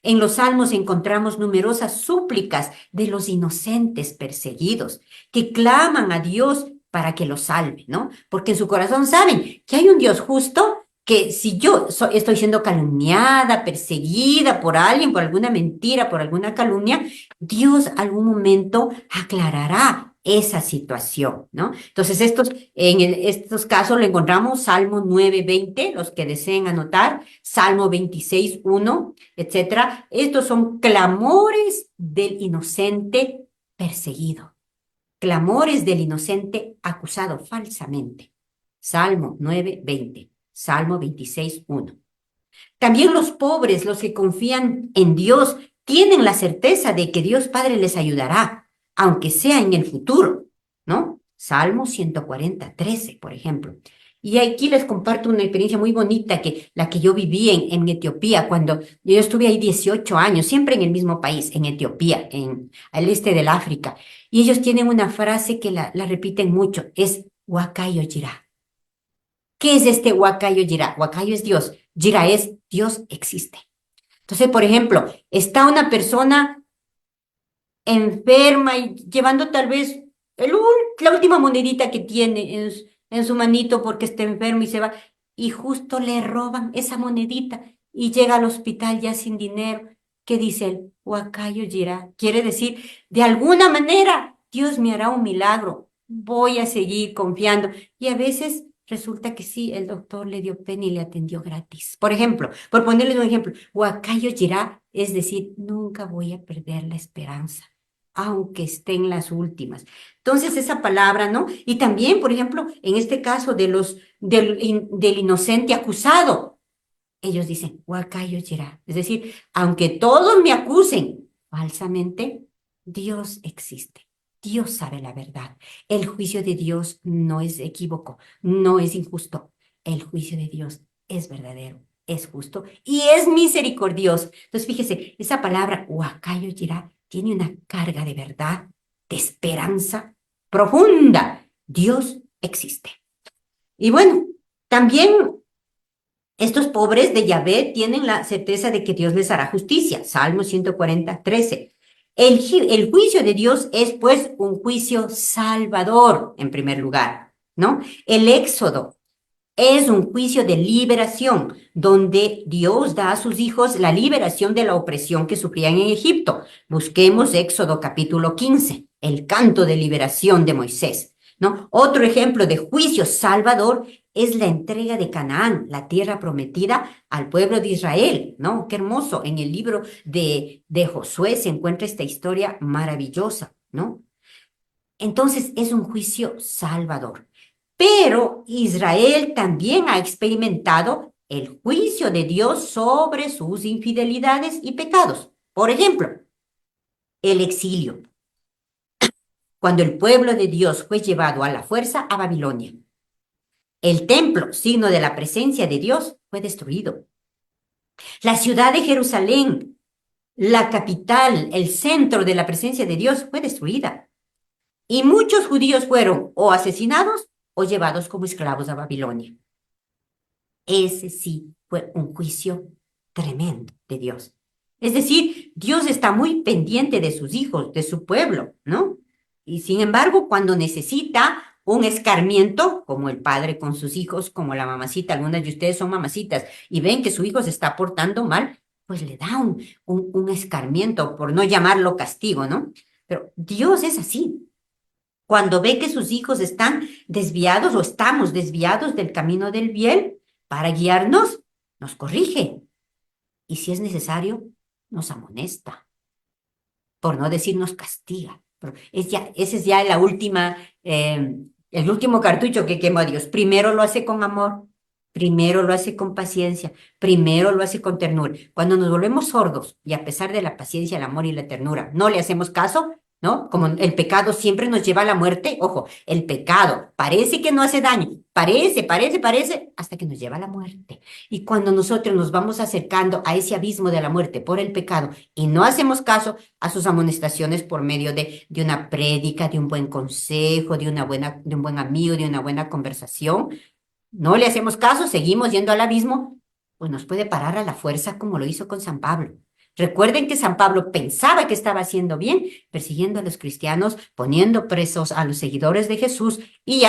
En los salmos encontramos numerosas súplicas de los inocentes perseguidos que claman a Dios para que los salve, ¿no? Porque en su corazón saben que hay un Dios justo, que si yo estoy siendo calumniada, perseguida por alguien, por alguna mentira, por alguna calumnia, Dios algún momento aclarará esa situación, ¿no? Entonces, estos casos lo encontramos Salmo 9:20, los que deseen anotar, Salmo 26:1, etcétera. Estos son clamores del inocente perseguido, clamores del inocente acusado falsamente. Salmo 9:20, Salmo 26:1. También los pobres, los que confían en Dios, tienen la certeza de que Dios Padre les ayudará, aunque sea en el futuro, ¿no? Salmo 140:13, por ejemplo. Y aquí les comparto una experiencia muy bonita, la que yo viví en Etiopía, cuando yo estuve ahí 18 años, siempre en el mismo país, en Etiopía, al este del África. Y ellos tienen una frase que la repiten mucho, es Wakayo Jirá. ¿Qué es este Wakayo Jirá? Wakayo es Dios, Jirá es Dios existe. Entonces, por ejemplo, está una persona enferma y llevando tal vez la última monedita que tiene en su manito porque está enfermo y se va, y justo le roban esa monedita y llega al hospital ya sin dinero. ¿Qué dice él? Wakayo Jirá. Quiere decir, de alguna manera, Dios me hará un milagro. Voy a seguir confiando. Y a veces resulta que sí, el doctor le dio pena y le atendió gratis. Por ejemplo, por ponerles un ejemplo, Wakayo Jirá es decir, nunca voy a perder la esperanza, aunque esté en las últimas. Entonces, esa palabra, ¿no? Y también, por ejemplo, en este caso del inocente acusado, ellos dicen, Wakayo Jirá. Es decir, aunque todos me acusen falsamente, Dios existe. Dios sabe la verdad. El juicio de Dios no es equívoco, no es injusto. El juicio de Dios es verdadero, es justo y es misericordioso. Entonces, fíjese, esa palabra, Wakayo Jirá, tiene una carga de verdad, de esperanza profunda. Dios existe. Y bueno, también estos pobres de Yahvé tienen la certeza de que Dios les hará justicia. Salmo 140:13. El juicio de Dios es pues un juicio salvador, en primer lugar, ¿no? El Éxodo es un juicio de liberación, donde Dios da a sus hijos la liberación de la opresión que sufrían en Egipto. Busquemos Éxodo capítulo 15, el canto de liberación de Moisés, ¿no? Otro ejemplo de juicio salvador es la entrega de Canaán, la tierra prometida, al pueblo de Israel, ¿no? Qué hermoso. En el libro de Josué se encuentra esta historia maravillosa, ¿no? Entonces es un juicio salvador. Pero Israel también ha experimentado el juicio de Dios sobre sus infidelidades y pecados. Por ejemplo, el exilio, cuando el pueblo de Dios fue llevado a la fuerza a Babilonia. El templo, signo de la presencia de Dios, fue destruido. La ciudad de Jerusalén, la capital, el centro de la presencia de Dios, fue destruida. Y muchos judíos fueron o asesinados o llevados como esclavos a Babilonia. Ese sí fue un juicio tremendo de Dios. Es decir, Dios está muy pendiente de sus hijos, de su pueblo, ¿no? Y sin embargo, cuando necesita un escarmiento, como el padre con sus hijos, como la mamacita, algunas de ustedes son mamacitas, y ven que su hijo se está portando mal, pues le da un escarmiento, por no llamarlo castigo, ¿no? Pero Dios es así. Cuando ve que sus hijos están desviados o estamos desviados del camino del bien, para guiarnos, nos corrige. Y si es necesario, nos amonesta. Por no decir nos castiga. Ese es ya el último cartucho que quemó Dios. Primero lo hace con amor, primero lo hace con paciencia, primero lo hace con ternura. Cuando nos volvemos sordos y a pesar de la paciencia, el amor y la ternura, no le hacemos caso, ¿no? Como el pecado siempre nos lleva a la muerte. Ojo, el pecado parece que no hace daño, parece, hasta que nos lleva a la muerte. Y cuando nosotros nos vamos acercando a ese abismo de la muerte por el pecado y no hacemos caso a sus amonestaciones por medio de una prédica, de un buen consejo, de un buen amigo, de una buena conversación, no le hacemos caso, seguimos yendo al abismo, pues nos puede parar a la fuerza como lo hizo con San Pablo. Recuerden que San Pablo pensaba que estaba haciendo bien, persiguiendo a los cristianos, poniendo presos a los seguidores de Jesús y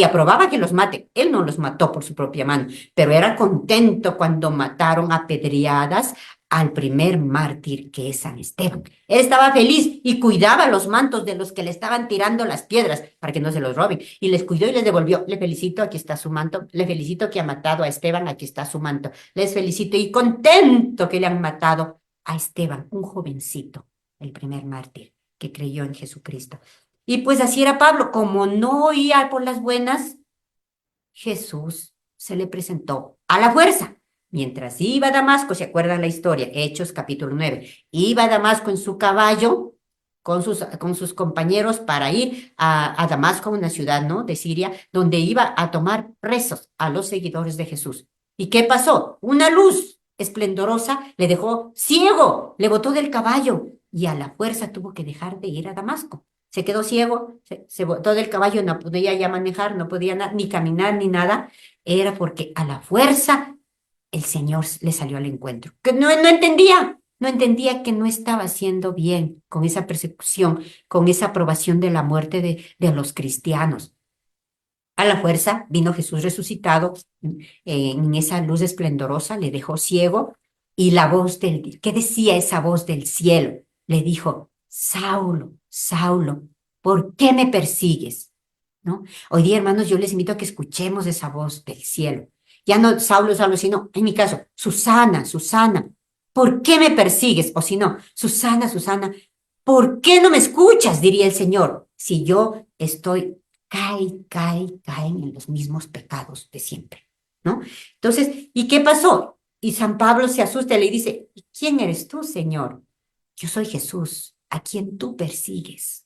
aprobaba que los mate. Él no los mató por su propia mano, pero era contento cuando mataron a pedradas al primer mártir que es San Esteban. Él estaba feliz y cuidaba los mantos de los que le estaban tirando las piedras para que no se los roben. Y les cuidó y les devolvió. Le felicito, aquí está su manto. Le felicito que ha matado a Esteban, aquí está su manto. Les felicito y contento que le han matado a Esteban, un jovencito, el primer mártir que creyó en Jesucristo. Y pues así era Pablo, como no oía por las buenas, Jesús se le presentó a la fuerza. Mientras iba a Damasco, ¿se acuerdan la historia? Hechos capítulo 9. Iba a Damasco en su caballo con sus compañeros para ir a Damasco, una ciudad, ¿no?, de Siria, donde iba a tomar presos a los seguidores de Jesús. ¿Y qué pasó? Una luz esplendorosa le dejó ciego, le botó del caballo y a la fuerza tuvo que dejar de ir a Damasco. Se quedó ciego, se botó del caballo, no podía ya manejar, no podía ni caminar ni nada. Era porque a la fuerza el Señor le salió al encuentro. Que no entendía que no estaba haciendo bien con esa persecución, con esa aprobación de la muerte de los cristianos. A la fuerza vino Jesús resucitado en esa luz esplendorosa, le dejó ciego y la voz ¿qué decía esa voz del cielo? Le dijo, Saulo, Saulo, ¿por qué me persigues? ¿No? Hoy día, hermanos, yo les invito a que escuchemos esa voz del cielo. Ya no Saulo, Saulo, sino, en mi caso, Susana, Susana, ¿por qué me persigues? O si no, Susana, Susana, ¿por qué no me escuchas? Diría el Señor, si yo estoy caen en los mismos pecados de siempre, ¿no? Entonces, ¿y qué pasó? Y San Pablo se asusta y le dice, ¿quién eres tú, Señor? Yo soy Jesús, a quien tú persigues.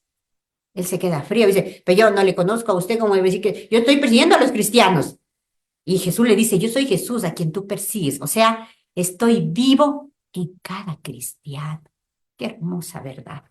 Él se queda frío y dice, pero yo no le conozco a usted, como decir que yo estoy persiguiendo a los cristianos. Y Jesús le dice, yo soy Jesús, a quien tú persigues. O sea, estoy vivo en cada cristiano. Qué hermosa verdad.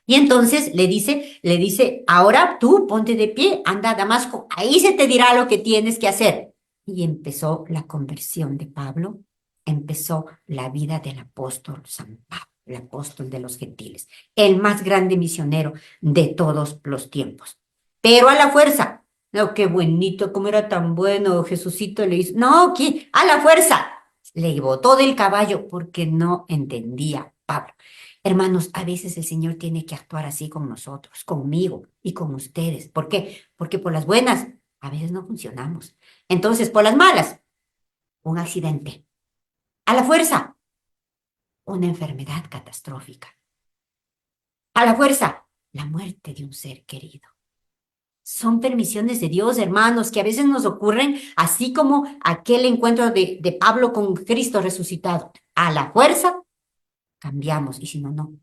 Y entonces le dice, ahora tú ponte de pie, anda a Damasco, ahí se te dirá lo que tienes que hacer. Y empezó la conversión de Pablo, empezó la vida del apóstol San Pablo, el apóstol de los gentiles, el más grande misionero de todos los tiempos. Pero a la fuerza, no, qué bonito, cómo era tan bueno, Jesucito le hizo, no, ¿qué? A la fuerza, le botó del caballo porque no entendía Pablo. Hermanos, a veces el Señor tiene que actuar así con nosotros, conmigo y con ustedes. ¿Por qué? Porque por las buenas a veces no funcionamos. Entonces, por las malas, un accidente. A la fuerza, una enfermedad catastrófica. A la fuerza, la muerte de un ser querido. Son permisiones de Dios, hermanos, que a veces nos ocurren, así como aquel encuentro de Pablo con Cristo resucitado. A la fuerza, cambiamos, y si no, no.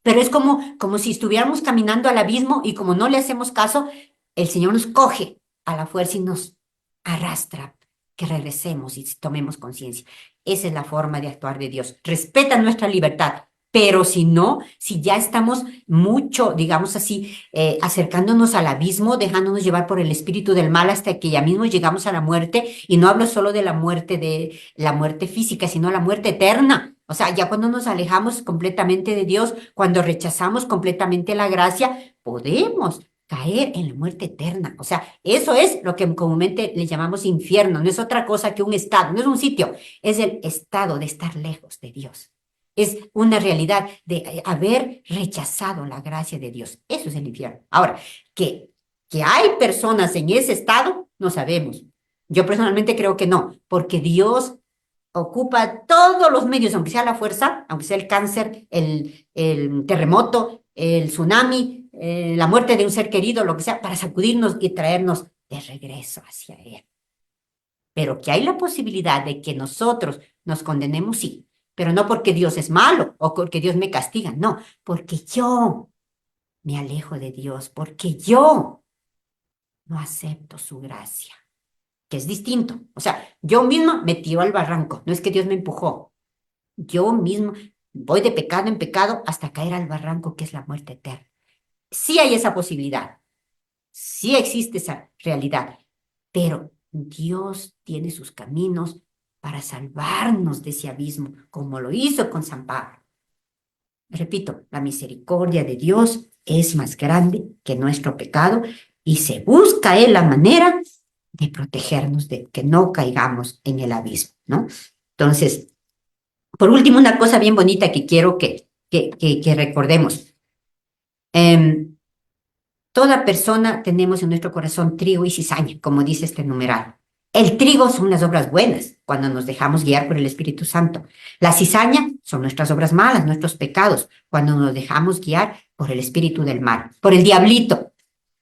Pero es como si estuviéramos caminando al abismo y como no le hacemos caso, el Señor nos coge a la fuerza y nos arrastra, que regresemos y tomemos conciencia. Esa es la forma de actuar de Dios. Respeta nuestra libertad, pero si no, si ya estamos mucho, digamos así, acercándonos al abismo, dejándonos llevar por el espíritu del mal hasta que ya mismo llegamos a la muerte, y no hablo solo de la muerte física, sino la muerte eterna. O sea, ya cuando nos alejamos completamente de Dios, cuando rechazamos completamente la gracia, podemos caer en la muerte eterna. O sea, eso es lo que comúnmente le llamamos infierno. No es otra cosa que un estado, no es un sitio, es el estado de estar lejos de Dios. Es una realidad de haber rechazado la gracia de Dios. Eso es el infierno. Ahora, que hay personas en ese estado, no sabemos. Yo personalmente creo que no, porque Dios ocupa todos los medios, aunque sea la fuerza, aunque sea el cáncer, el terremoto, el tsunami, la muerte de un ser querido, lo que sea, para sacudirnos y traernos de regreso hacia Él. Pero que hay la posibilidad de que nosotros nos condenemos, sí, pero no porque Dios es malo o porque Dios me castiga, no, porque yo me alejo de Dios, porque yo no acepto su gracia, que es distinto. O sea, yo mismo me tiro al barranco, no es que Dios me empujó, yo mismo voy de pecado en pecado hasta caer al barranco que es la muerte eterna. Sí hay esa posibilidad, sí existe esa realidad, pero Dios tiene sus caminos para salvarnos de ese abismo, como lo hizo con San Pablo. Repito, la misericordia de Dios es más grande que nuestro pecado y se busca Él la manera de protegernos, de que no caigamos en el abismo, ¿no? Entonces, por último, una cosa bien bonita que quiero que recordemos. Toda persona tenemos en nuestro corazón trigo y cizaña, como dice este numeral. El trigo son las obras buenas, cuando nos dejamos guiar por el Espíritu Santo. La cizaña son nuestras obras malas, nuestros pecados, cuando nos dejamos guiar por el espíritu del mal, por el diablito,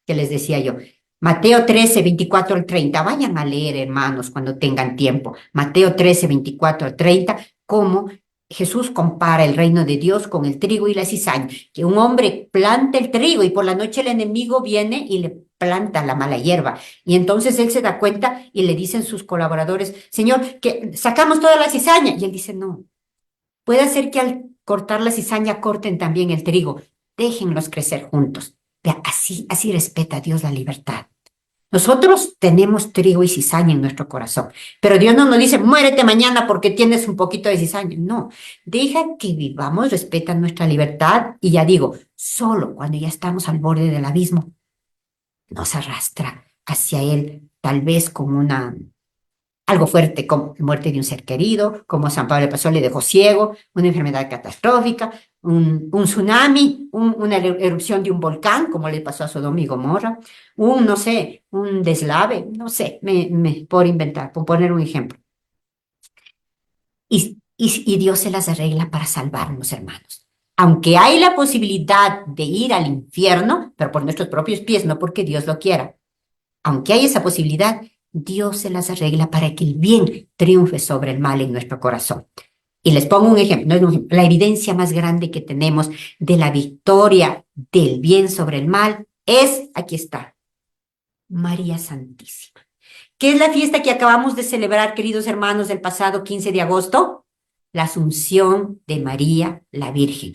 que les decía yo. Mateo 13, 24 al 30. Vayan a leer, hermanos, cuando tengan tiempo. Mateo 13, 24 al 30, cómo Jesús compara el reino de Dios con el trigo y la cizaña. Que un hombre planta el trigo y por la noche el enemigo viene y le planta la mala hierba. Y entonces él se da cuenta y le dicen sus colaboradores, Señor, que sacamos toda la cizaña. Y él dice, no, puede ser que al cortar la cizaña corten también el trigo. Déjenlos crecer juntos. Vea, así respeta Dios la libertad. Nosotros tenemos trigo y cizaña en nuestro corazón, pero Dios no nos dice, muérete mañana porque tienes un poquito de cizaña. No, deja que vivamos, respeta nuestra libertad y ya digo, solo cuando ya estamos al borde del abismo, nos arrastra hacia Él, tal vez como algo fuerte, como la muerte de un ser querido, como a San Pablo le pasó, le dejó ciego, una enfermedad catastrófica, un tsunami, una erupción de un volcán, como le pasó a Sodoma y Gomorra, no sé, un deslave, no sé, por inventar, por poner un ejemplo. Y Dios se las arregla para salvarnos, hermanos. Aunque hay la posibilidad de ir al infierno, pero por nuestros propios pies, no porque Dios lo quiera. Aunque hay esa posibilidad, Dios se las arregla para que el bien triunfe sobre el mal en nuestro corazón. Y les pongo un ejemplo, no es un ejemplo, la evidencia más grande que tenemos de la victoria del bien sobre el mal es, aquí está, María Santísima. ¿Qué es la fiesta que acabamos de celebrar, queridos hermanos, del pasado 15 de agosto? La Asunción de María la Virgen.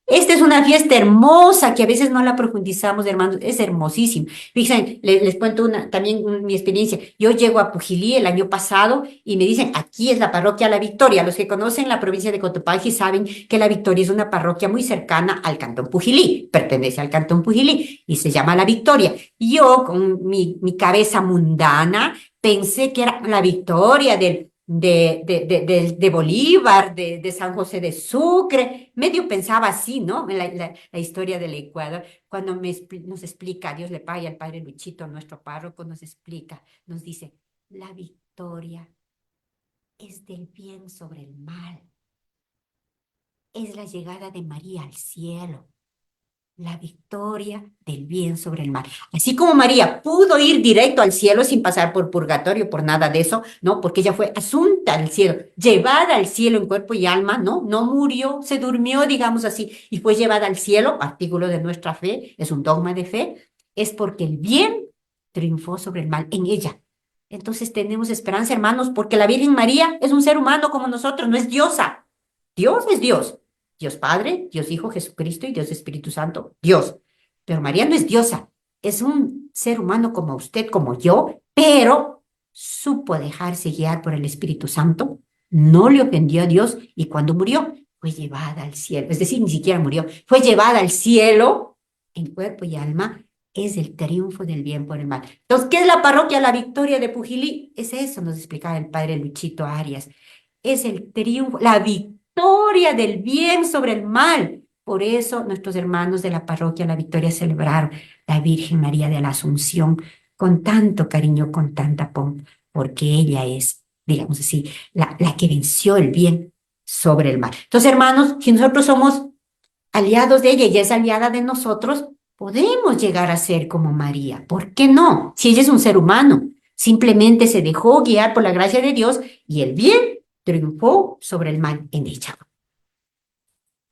Esta es una fiesta hermosa que a veces no la profundizamos, hermanos, es hermosísimo. Fíjense, les cuento también mi experiencia. Yo llego a Pujilí el año pasado y me dicen, aquí es la parroquia La Victoria. Los que conocen la provincia de Cotopaxi saben que La Victoria es una parroquia muy cercana al Cantón Pujilí, pertenece al Cantón Pujilí y se llama La Victoria. Yo, con mi cabeza mundana, pensé que era la victoria de Bolívar, de San José de Sucre, medio pensaba así, ¿no? La historia del Ecuador, cuando nos explica, Dios le pague al padre Luchito, nuestro párroco, nos explica, nos dice, la victoria es del bien sobre el mal, es la llegada de María al cielo. La victoria del bien sobre el mal. Así como María pudo ir directo al cielo sin pasar por purgatorio, por nada de eso, ¿no? Porque ella fue asunta al cielo, llevada al cielo en cuerpo y alma, ¿no? No murió, se durmió, digamos así, y fue llevada al cielo, artículo de nuestra fe, es un dogma de fe, es porque el bien triunfó sobre el mal en ella. Entonces tenemos esperanza, hermanos, porque la Virgen María es un ser humano como nosotros, no es diosa. Dios es Dios. Dios Padre, Dios Hijo, Jesucristo y Dios Espíritu Santo, Dios. Pero María no es diosa, es un ser humano como usted, como yo, pero supo dejarse guiar por el Espíritu Santo, no le ofendió a Dios y cuando murió fue llevada al cielo, es decir, ni siquiera murió, fue llevada al cielo en cuerpo y alma, es el triunfo del bien por el mal. Entonces, ¿qué es la parroquia La Victoria de Pujilí? Es eso, nos explicaba el padre Luchito Arias, es el triunfo, la victoria del bien sobre el mal. Por eso nuestros hermanos de la parroquia La Victoria celebraron la Virgen María de la Asunción con tanto cariño, con tanta pompa, porque ella es, digamos así, la que venció el bien sobre el mal. Entonces, hermanos, si nosotros somos aliados de ella y ella es aliada de nosotros, podemos llegar a ser como María. ¿Por qué no? Si ella es un ser humano, simplemente se dejó guiar por la gracia de Dios y el bien triunfó sobre el mal en ella.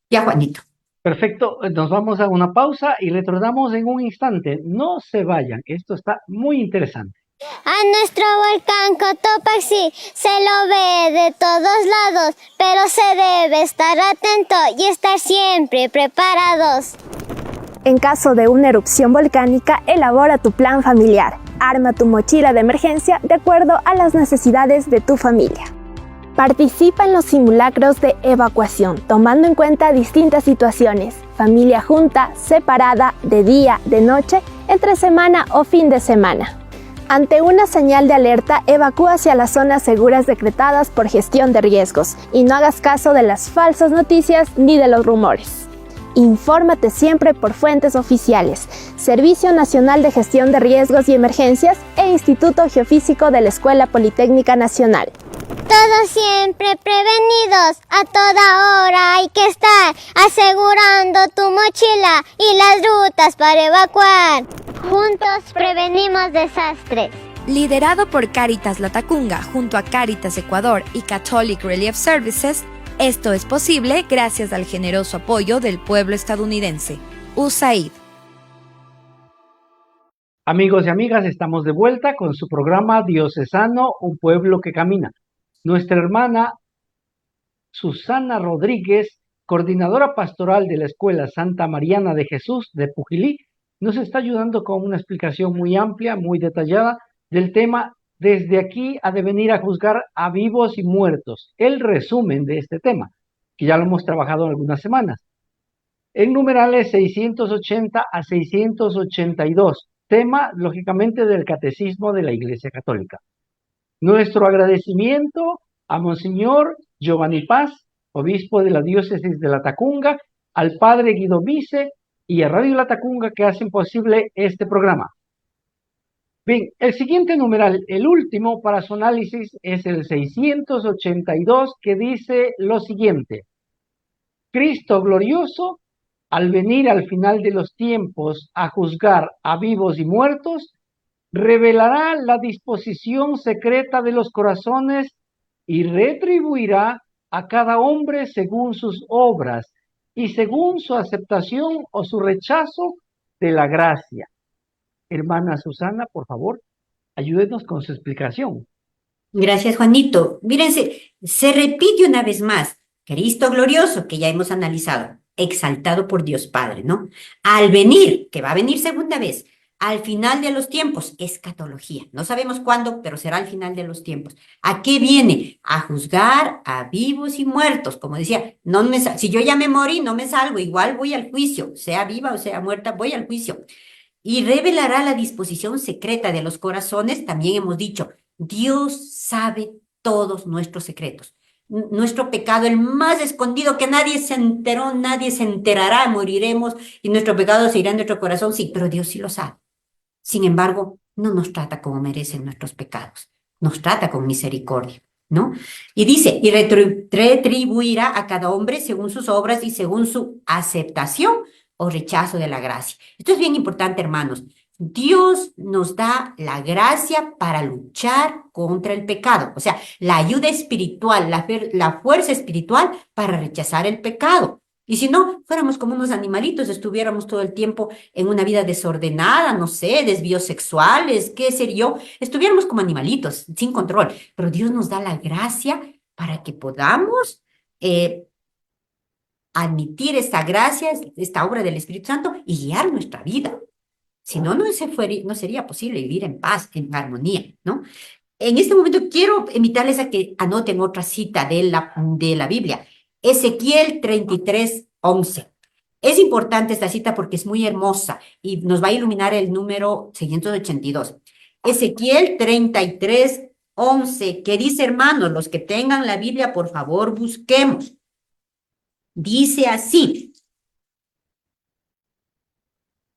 Ya, Juanito. Perfecto, nos vamos a una pausa y retornamos en un instante. No se vayan, esto está muy interesante. A nuestro volcán Cotopaxi se lo ve de todos lados, pero se debe estar atento y estar siempre preparados. En caso de una erupción volcánica, elabora tu plan familiar. Arma tu mochila de emergencia de acuerdo a las necesidades de tu familia. Participa en los simulacros de evacuación, tomando en cuenta distintas situaciones: familia junta, separada, de día, de noche, entre semana o fin de semana. Ante una señal de alerta, evacúa hacia las zonas seguras decretadas por gestión de riesgos y no hagas caso de las falsas noticias ni de los rumores. Infórmate siempre por fuentes oficiales, Servicio Nacional de Gestión de Riesgos y Emergencias e Instituto Geofísico de la Escuela Politécnica Nacional. Todos siempre prevenidos, a toda hora hay que estar asegurando tu mochila y las rutas para evacuar. Juntos prevenimos desastres. Liderado por Cáritas Latacunga junto a Cáritas Ecuador y Catholic Relief Services, esto es posible gracias al generoso apoyo del pueblo estadounidense. USAID. Amigos y amigas, estamos de vuelta con su programa Diocesano, un pueblo que camina. Nuestra hermana Susana Rodríguez, coordinadora pastoral de la Escuela Santa Mariana de Jesús de Pujilí, nos está ayudando con una explicación muy amplia, muy detallada del tema Desde aquí ha de venir a juzgar a vivos y muertos. El resumen de este tema, que ya lo hemos trabajado en algunas semanas. En numerales 680 a 682, tema lógicamente del Catecismo de la Iglesia Católica. Nuestro agradecimiento a Monseñor Giovanni Paz, obispo de la diócesis de Latacunga, al padre Guido Vice y a Radio Latacunga que hacen posible este programa. Bien, el siguiente numeral, el último para su análisis, es el 682, que dice lo siguiente: Cristo glorioso, al venir al final de los tiempos a juzgar a vivos y muertos, revelará la disposición secreta de los corazones y retribuirá a cada hombre según sus obras y según su aceptación o su rechazo de la gracia. Hermana Susana, por favor, ayúdenos con su explicación. Gracias, Juanito. Mírense, se repite una vez más, Cristo glorioso, que ya hemos analizado, exaltado por Dios Padre, ¿no? Al venir, que va a venir segunda vez, al final de los tiempos, escatología. No sabemos cuándo, pero será al final de los tiempos. ¿A qué viene? A juzgar a vivos y muertos. Como decía, si yo ya me morí, no me salgo, igual voy al juicio, sea viva o sea muerta, voy al juicio. Y revelará la disposición secreta de los corazones. También hemos dicho, Dios sabe todos nuestros secretos. Nuestro pecado, el más escondido, que nadie se enteró, nadie se enterará, moriremos y nuestro pecado se irá en nuestro corazón, sí, pero Dios sí lo sabe. Sin embargo, no nos trata como merecen nuestros pecados, nos trata con misericordia, ¿no? Y dice, y retribuirá a cada hombre según sus obras y según su aceptación o rechazo de la gracia. Esto es bien importante, hermanos. Dios nos da la gracia para luchar contra el pecado, o sea, la ayuda espiritual, la fuerza espiritual para rechazar el pecado. Y si no, fuéramos como unos animalitos, estuviéramos todo el tiempo en una vida desordenada, no sé, desvíos sexuales, qué sé yo, estuviéramos como animalitos, sin control. Pero Dios nos da la gracia para que podamos admitir esta gracia, esta obra del Espíritu Santo y guiar nuestra vida. Si no, no sería posible vivir en paz, en armonía, ¿no? En este momento quiero invitarles a que anoten otra cita de la Biblia. Ezequiel 33:11. Es importante esta cita porque es muy hermosa y nos va a iluminar el número 682. Ezequiel 33:11, que dice, hermanos, los que tengan la Biblia, por favor, busquemos. Dice así: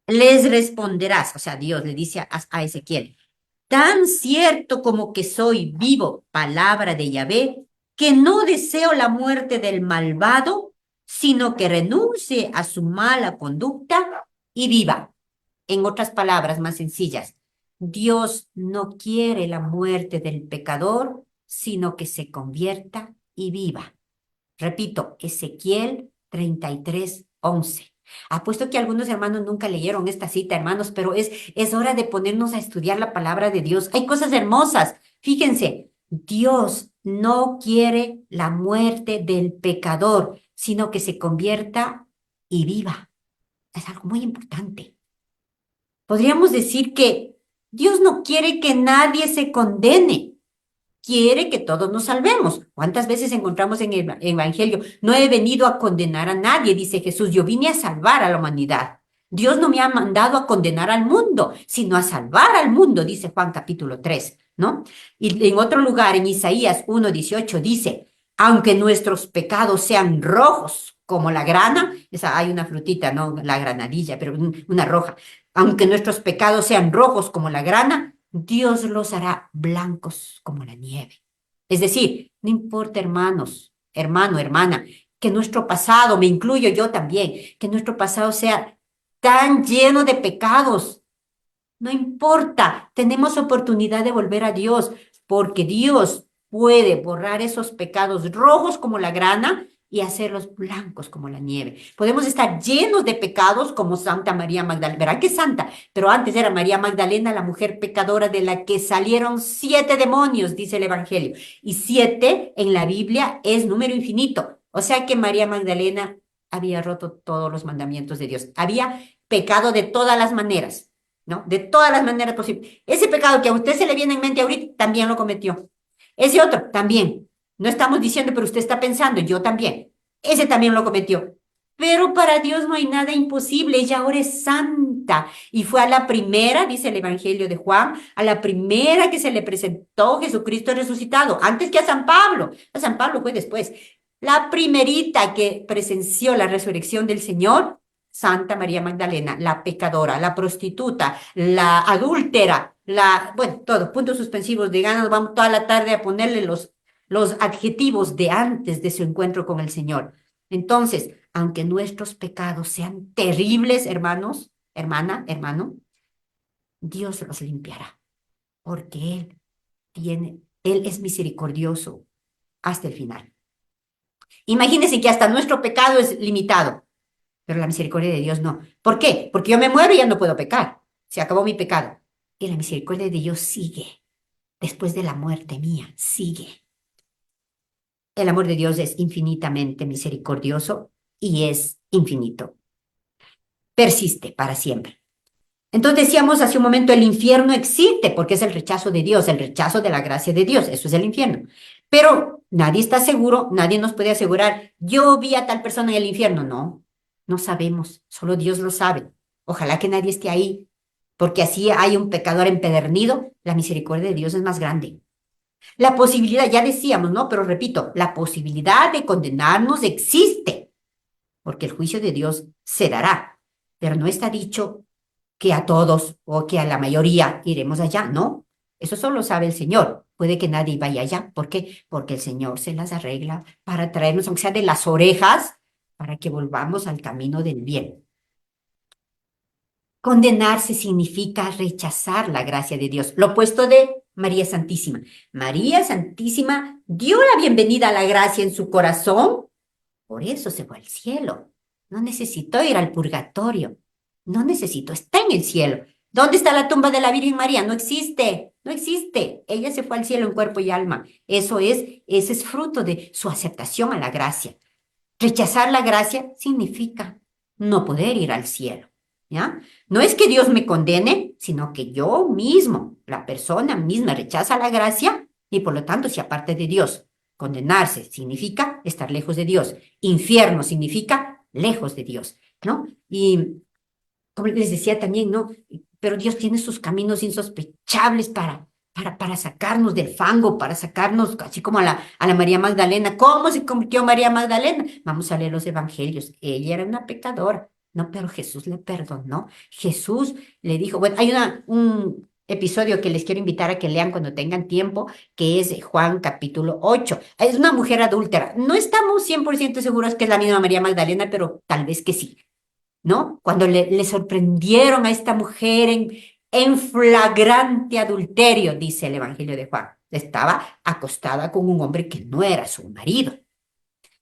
les responderás, o sea, Dios le dice a Ezequiel, tan cierto como que soy vivo, palabra de Yahvé, que no deseo la muerte del malvado, sino que renuncie a su mala conducta y viva. En otras palabras más sencillas, Dios no quiere la muerte del pecador, sino que se convierta y viva. Repito, Ezequiel 33:11. Apuesto que algunos hermanos nunca leyeron esta cita, hermanos, pero es hora de ponernos a estudiar la palabra de Dios. Hay cosas hermosas. Fíjense, Dios no quiere la muerte del pecador, sino que se convierta y viva. Es algo muy importante. Podríamos decir que Dios no quiere que nadie se condene, quiere que todos nos salvemos. ¿Cuántas veces encontramos en el Evangelio? No he venido a condenar a nadie, dice Jesús, yo vine a salvar a la humanidad. Dios no me ha mandado a condenar al mundo, sino a salvar al mundo, dice Juan capítulo 3, ¿no? Y en otro lugar, en Isaías 1:18, dice, aunque nuestros pecados sean rojos como la grana, hay una frutita, no la granadilla, pero una roja, aunque nuestros pecados sean rojos como la grana, Dios los hará blancos como la nieve. Es decir, no importa, hermanos, hermano, hermana, que nuestro pasado, me incluyo yo también, que nuestro pasado sea tan lleno de pecados. No importa, tenemos oportunidad de volver a Dios, porque Dios puede borrar esos pecados rojos como la grana y hacerlos blancos como la nieve. Podemos estar llenos de pecados como Santa María Magdalena. Verán que es santa, pero antes era María Magdalena, la mujer pecadora de la que salieron 7 demonios, dice el Evangelio. Y 7 en la Biblia es número infinito. O sea que María Magdalena había roto todos los mandamientos de Dios. Había pecado de todas las maneras, ¿no? De todas las maneras posibles. Ese pecado que a usted se le viene en mente ahorita, también lo cometió. Ese otro, también. No estamos diciendo, pero usted está pensando, yo también. Ese también lo cometió. Pero para Dios no hay nada imposible. Ella ahora es santa. Y fue a la primera, dice el Evangelio de Juan, a la primera que se le presentó Jesucristo resucitado, antes que a San Pablo. A San Pablo fue después. La primerita que presenció la resurrección del Señor, Santa María Magdalena, la pecadora, la prostituta, la adúltera, bueno, todo, puntos suspensivos de ganas, vamos toda la tarde a ponerle los adjetivos de antes de su encuentro con el Señor. Entonces, aunque nuestros pecados sean terribles, hermanos, hermana, hermano, Dios los limpiará, porque Él es misericordioso hasta el final. Imagínense que hasta nuestro pecado es limitado, pero la misericordia de Dios no. ¿Por qué? Porque yo me muero y ya no puedo pecar. Se acabó mi pecado. Y la misericordia de Dios sigue. Después de la muerte mía, sigue. El amor de Dios es infinitamente misericordioso y es infinito. Persiste para siempre. Entonces decíamos hace un momento, el infierno existe porque es el rechazo de Dios, el rechazo de la gracia de Dios. Eso es el infierno. Pero nadie está seguro, nadie nos puede asegurar, yo vi a tal persona en el infierno. No, no sabemos, solo Dios lo sabe. Ojalá que nadie esté ahí, porque así hay un pecador empedernido, la misericordia de Dios es más grande. La posibilidad, ya decíamos, ¿no? Pero repito, la posibilidad de condenarnos existe, porque el juicio de Dios se dará, pero no está dicho que a todos o que a la mayoría iremos allá, ¿no? Eso solo sabe el Señor. Puede que nadie vaya allá. ¿Por qué? Porque el Señor se las arregla para traernos, aunque sea de las orejas, para que volvamos al camino del bien. Condenarse significa rechazar la gracia de Dios. Lo opuesto de María Santísima. María Santísima dio la bienvenida a la gracia en su corazón, por eso se fue al cielo. No necesitó ir al purgatorio. No necesitó, está en el cielo. ¿Dónde está la tumba de la Virgen María? No existe, no existe. Ella se fue al cielo en cuerpo y alma. Ese es fruto de su aceptación a la gracia. Rechazar la gracia significa no poder ir al cielo, ¿ya? No es que Dios me condene, sino que yo mismo, la persona misma, rechaza la gracia y por lo tanto se aparte de Dios. Condenarse significa estar lejos de Dios. Infierno significa lejos de Dios, ¿no? Y como les decía también, ¿no? Pero Dios tiene sus caminos insospechables para sacarnos del fango, para sacarnos, así como a la María Magdalena. ¿Cómo se convirtió María Magdalena? Vamos a leer los evangelios. Ella era una pecadora, ¿no? Pero Jesús le perdonó. Jesús le dijo, bueno, hay un episodio que les quiero invitar a que lean cuando tengan tiempo, que es Juan capítulo 8. Es una mujer adúltera. No estamos 100% seguros que es la misma María Magdalena, pero tal vez que sí, ¿no? Cuando le sorprendieron a esta mujer en flagrante adulterio, dice el Evangelio de Juan. Estaba acostada con un hombre que no era su marido.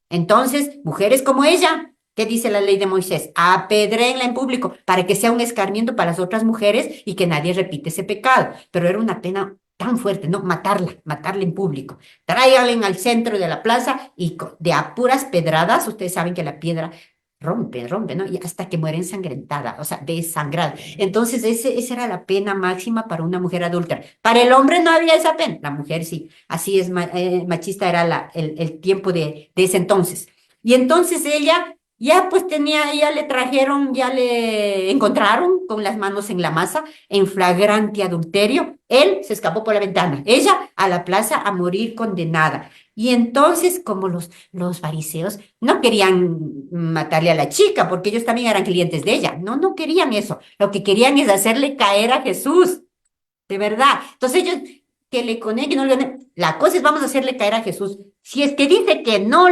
Entonces, mujeres como ella, ¿qué dice la ley de Moisés? Apedréenla en público para que sea un escarmiento para las otras mujeres y que nadie repite ese pecado. Pero era una pena tan fuerte, ¿no? Matarla en público. Tráiganla al centro de la plaza y de a puras pedradas, ustedes saben que la piedra rompe, ¿no? Y hasta que muere ensangrentada, o sea, desangrada. Entonces, esa era la pena máxima para una mujer adúltera. Para el hombre no había esa pena, la mujer sí. Así es, machista era el tiempo de ese entonces. Y entonces ella ya pues ya le trajeron, ya le encontraron con las manos en la masa, en flagrante adulterio. Él se escapó por la ventana, ella a la plaza a morir condenada. Y entonces, como los fariseos no querían matarle a la chica, porque ellos también eran clientes de ella. No, no querían eso. Lo que querían es hacerle caer a Jesús. De verdad. Entonces ellos, que le conecten, no le conecten. La cosa es, vamos a hacerle caer a Jesús. Si es que dice que no,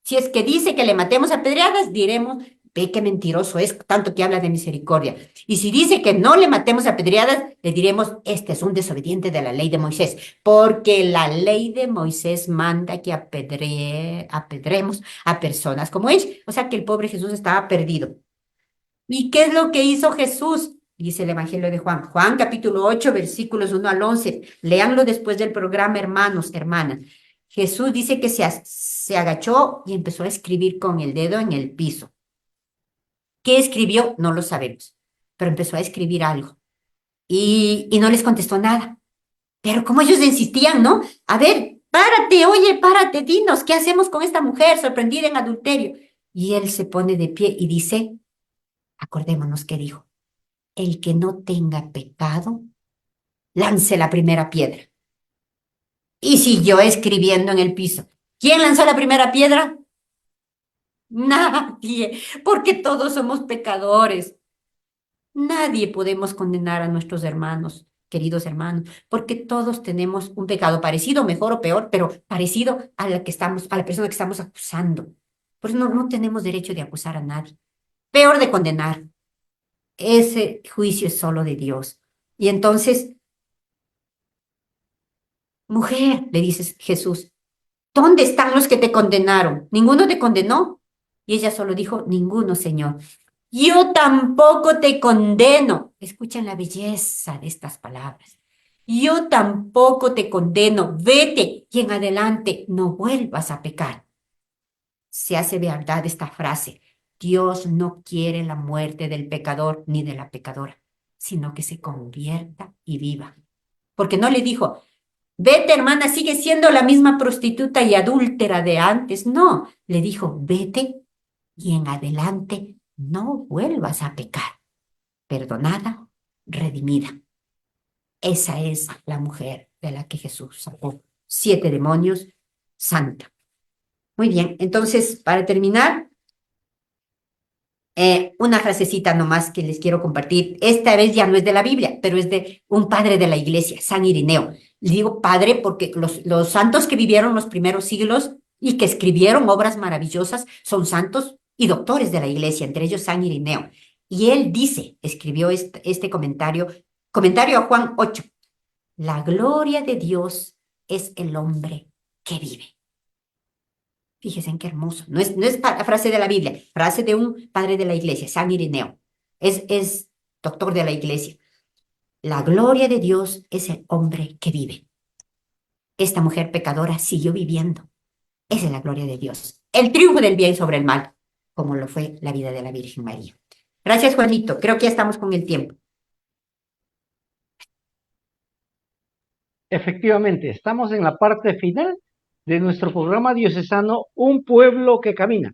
si es que dice que le matemos a pedradas, diremos, ve qué mentiroso es, tanto que habla de misericordia. Y si dice que no le matemos a pedradas, le diremos, este es un desobediente de la ley de Moisés, porque la ley de Moisés manda que apedremos a personas como ella. O sea que el pobre Jesús estaba perdido. ¿Y qué es lo que hizo Jesús? Dice el Evangelio de Juan. Juan capítulo 8, versículos 1 al 11. Léanlo después del programa, hermanos, hermanas. Jesús dice que se agachó y empezó a escribir con el dedo en el piso. ¿Qué escribió? No lo sabemos, pero empezó a escribir algo. Y no les contestó nada. Pero como ellos insistían, ¿no? A ver, párate, oye, párate, dinos, ¿qué hacemos con esta mujer sorprendida en adulterio? Y él se pone de pie y dice, acordémonos que dijo, el que no tenga pecado, lance la primera piedra. Y siguió escribiendo en el piso. ¿Quién lanzó la primera piedra? Nadie, porque todos somos pecadores. Nadie podemos condenar a nuestros hermanos, queridos hermanos, porque todos tenemos un pecado parecido, mejor o peor, pero parecido a la a la persona que estamos acusando. Por eso no tenemos derecho de acusar a nadie. Peor de condenar. Ese juicio es solo de Dios. Y entonces, mujer, le dice Jesús, ¿dónde están los que te condenaron? ¿Ninguno te condenó? Y ella solo dijo, ninguno, Señor. Yo tampoco te condeno. Escuchen la belleza de estas palabras. Yo tampoco te condeno. Vete y en adelante no vuelvas a pecar. Se hace verdad esta frase. Dios no quiere la muerte del pecador ni de la pecadora, sino que se convierta y viva. Porque no le dijo, vete, hermana, sigue siendo la misma prostituta y adúltera de antes. No, le dijo, vete y en adelante no vuelvas a pecar. Perdonada, redimida. Esa es la mujer de la que Jesús sacó 7 demonios, santa. Muy bien, entonces, para terminar, una frasecita nomás que les quiero compartir. Esta vez ya no es de la Biblia, pero es de un padre de la iglesia, San Irineo. Le digo padre porque los santos que vivieron los primeros siglos y que escribieron obras maravillosas son santos y doctores de la iglesia, entre ellos San Irineo. Y él escribió este comentario a Juan 8. La gloria de Dios es el hombre que vive. Fíjense en qué hermoso. No es frase de la Biblia, frase de un padre de la iglesia, San Irineo. Es doctor de la iglesia. La gloria de Dios es el hombre que vive. Esta mujer pecadora siguió viviendo. Esa es la gloria de Dios. El triunfo del bien sobre el mal, como lo fue la vida de la Virgen María. Gracias, Juanito. Creo que ya estamos con el tiempo. Efectivamente, estamos en la parte final de nuestro programa diocesano Un Pueblo que Camina.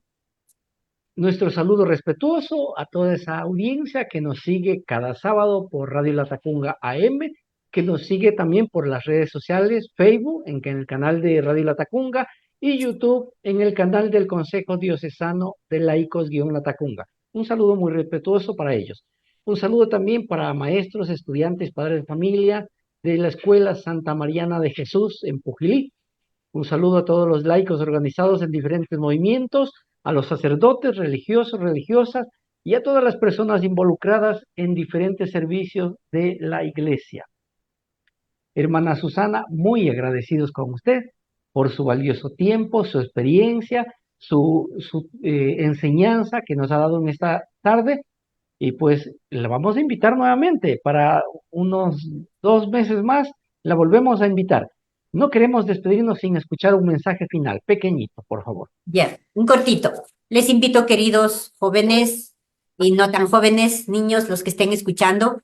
Nuestro saludo respetuoso a toda esa audiencia que nos sigue cada sábado por Radio Latacunga AM, que nos sigue también por las redes sociales, Facebook, en el canal de Radio Latacunga, y YouTube, en el canal del Consejo Diocesano de Laicos-Latacunga. Un saludo muy respetuoso para ellos. Un saludo también para maestros, estudiantes, padres de familia de la Escuela Santa Mariana de Jesús en Pujilí. Un saludo a todos los laicos organizados en diferentes movimientos, a los sacerdotes, religiosos, religiosas y a todas las personas involucradas en diferentes servicios de la iglesia. Hermana Susana, muy agradecidos con usted por su valioso tiempo, su experiencia, su enseñanza que nos ha dado en esta tarde. Y pues la vamos a invitar nuevamente para unos 2 meses más, la volvemos a invitar. No queremos despedirnos sin escuchar un mensaje final, pequeñito, por favor. Ya, un cortito. Les invito, queridos jóvenes y no tan jóvenes, niños, los que estén escuchando.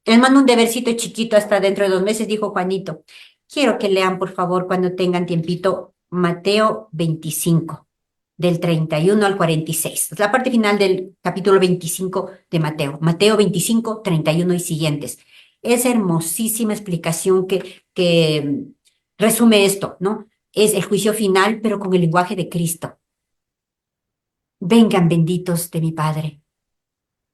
Les mando un debercito chiquito hasta dentro de 2 meses, dijo Juanito. Quiero que lean, por favor, cuando tengan tiempito, Mateo 25, del 31 al 46. Es la parte final del capítulo 25 de Mateo. Mateo 25, 31 y siguientes. Es hermosísima explicación que resume esto, ¿no? Es el juicio final, pero con el lenguaje de Cristo. Vengan benditos de mi Padre.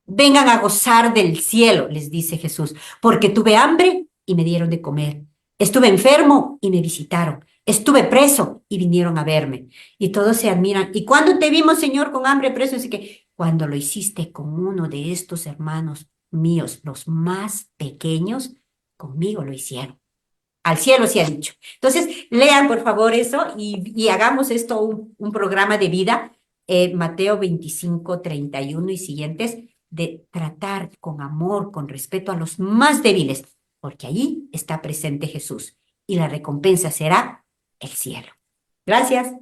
Vengan a gozar del cielo, les dice Jesús, porque tuve hambre y me dieron de comer. Estuve enfermo y me visitaron. Estuve preso y vinieron a verme. Y todos se admiran. ¿Y cuándo te vimos, Señor, con hambre, preso? Así que cuando lo hiciste con uno de estos hermanos míos, los más pequeños, conmigo lo hicieron. Al cielo se ha dicho. Entonces, lean por favor eso y hagamos esto un programa de vida, Mateo 25, 31 y siguientes, de tratar con amor, con respeto a los más débiles, porque allí está presente Jesús y la recompensa será el cielo. Gracias.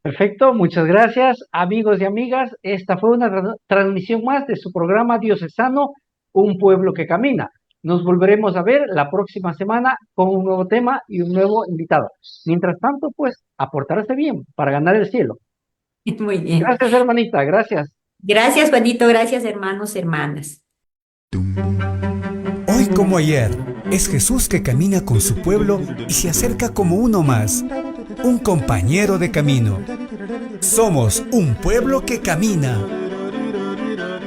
Perfecto, muchas gracias, amigos y amigas. Esta fue una transmisión más de su programa diocesano, Un Pueblo que Camina. Nos volveremos a ver la próxima semana con un nuevo tema y un nuevo invitado. Mientras tanto, pues, a portarse bien para ganar el cielo. Muy bien. Gracias, hermanita, gracias. Gracias, Juanito. Gracias, hermanos, hermanas. Hoy como ayer, es Jesús que camina con su pueblo y se acerca como uno más, un compañero de camino. Somos un pueblo que camina.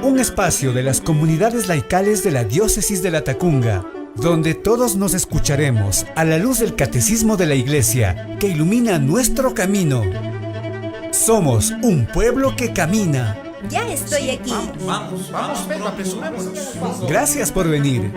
Un espacio de las comunidades laicales de la Diócesis de Latacunga, donde todos nos escucharemos a la luz del catecismo de la Iglesia que ilumina nuestro camino. Somos un pueblo que camina. Ya estoy aquí. Vamos, venga, apresurémonos. Gracias por venir.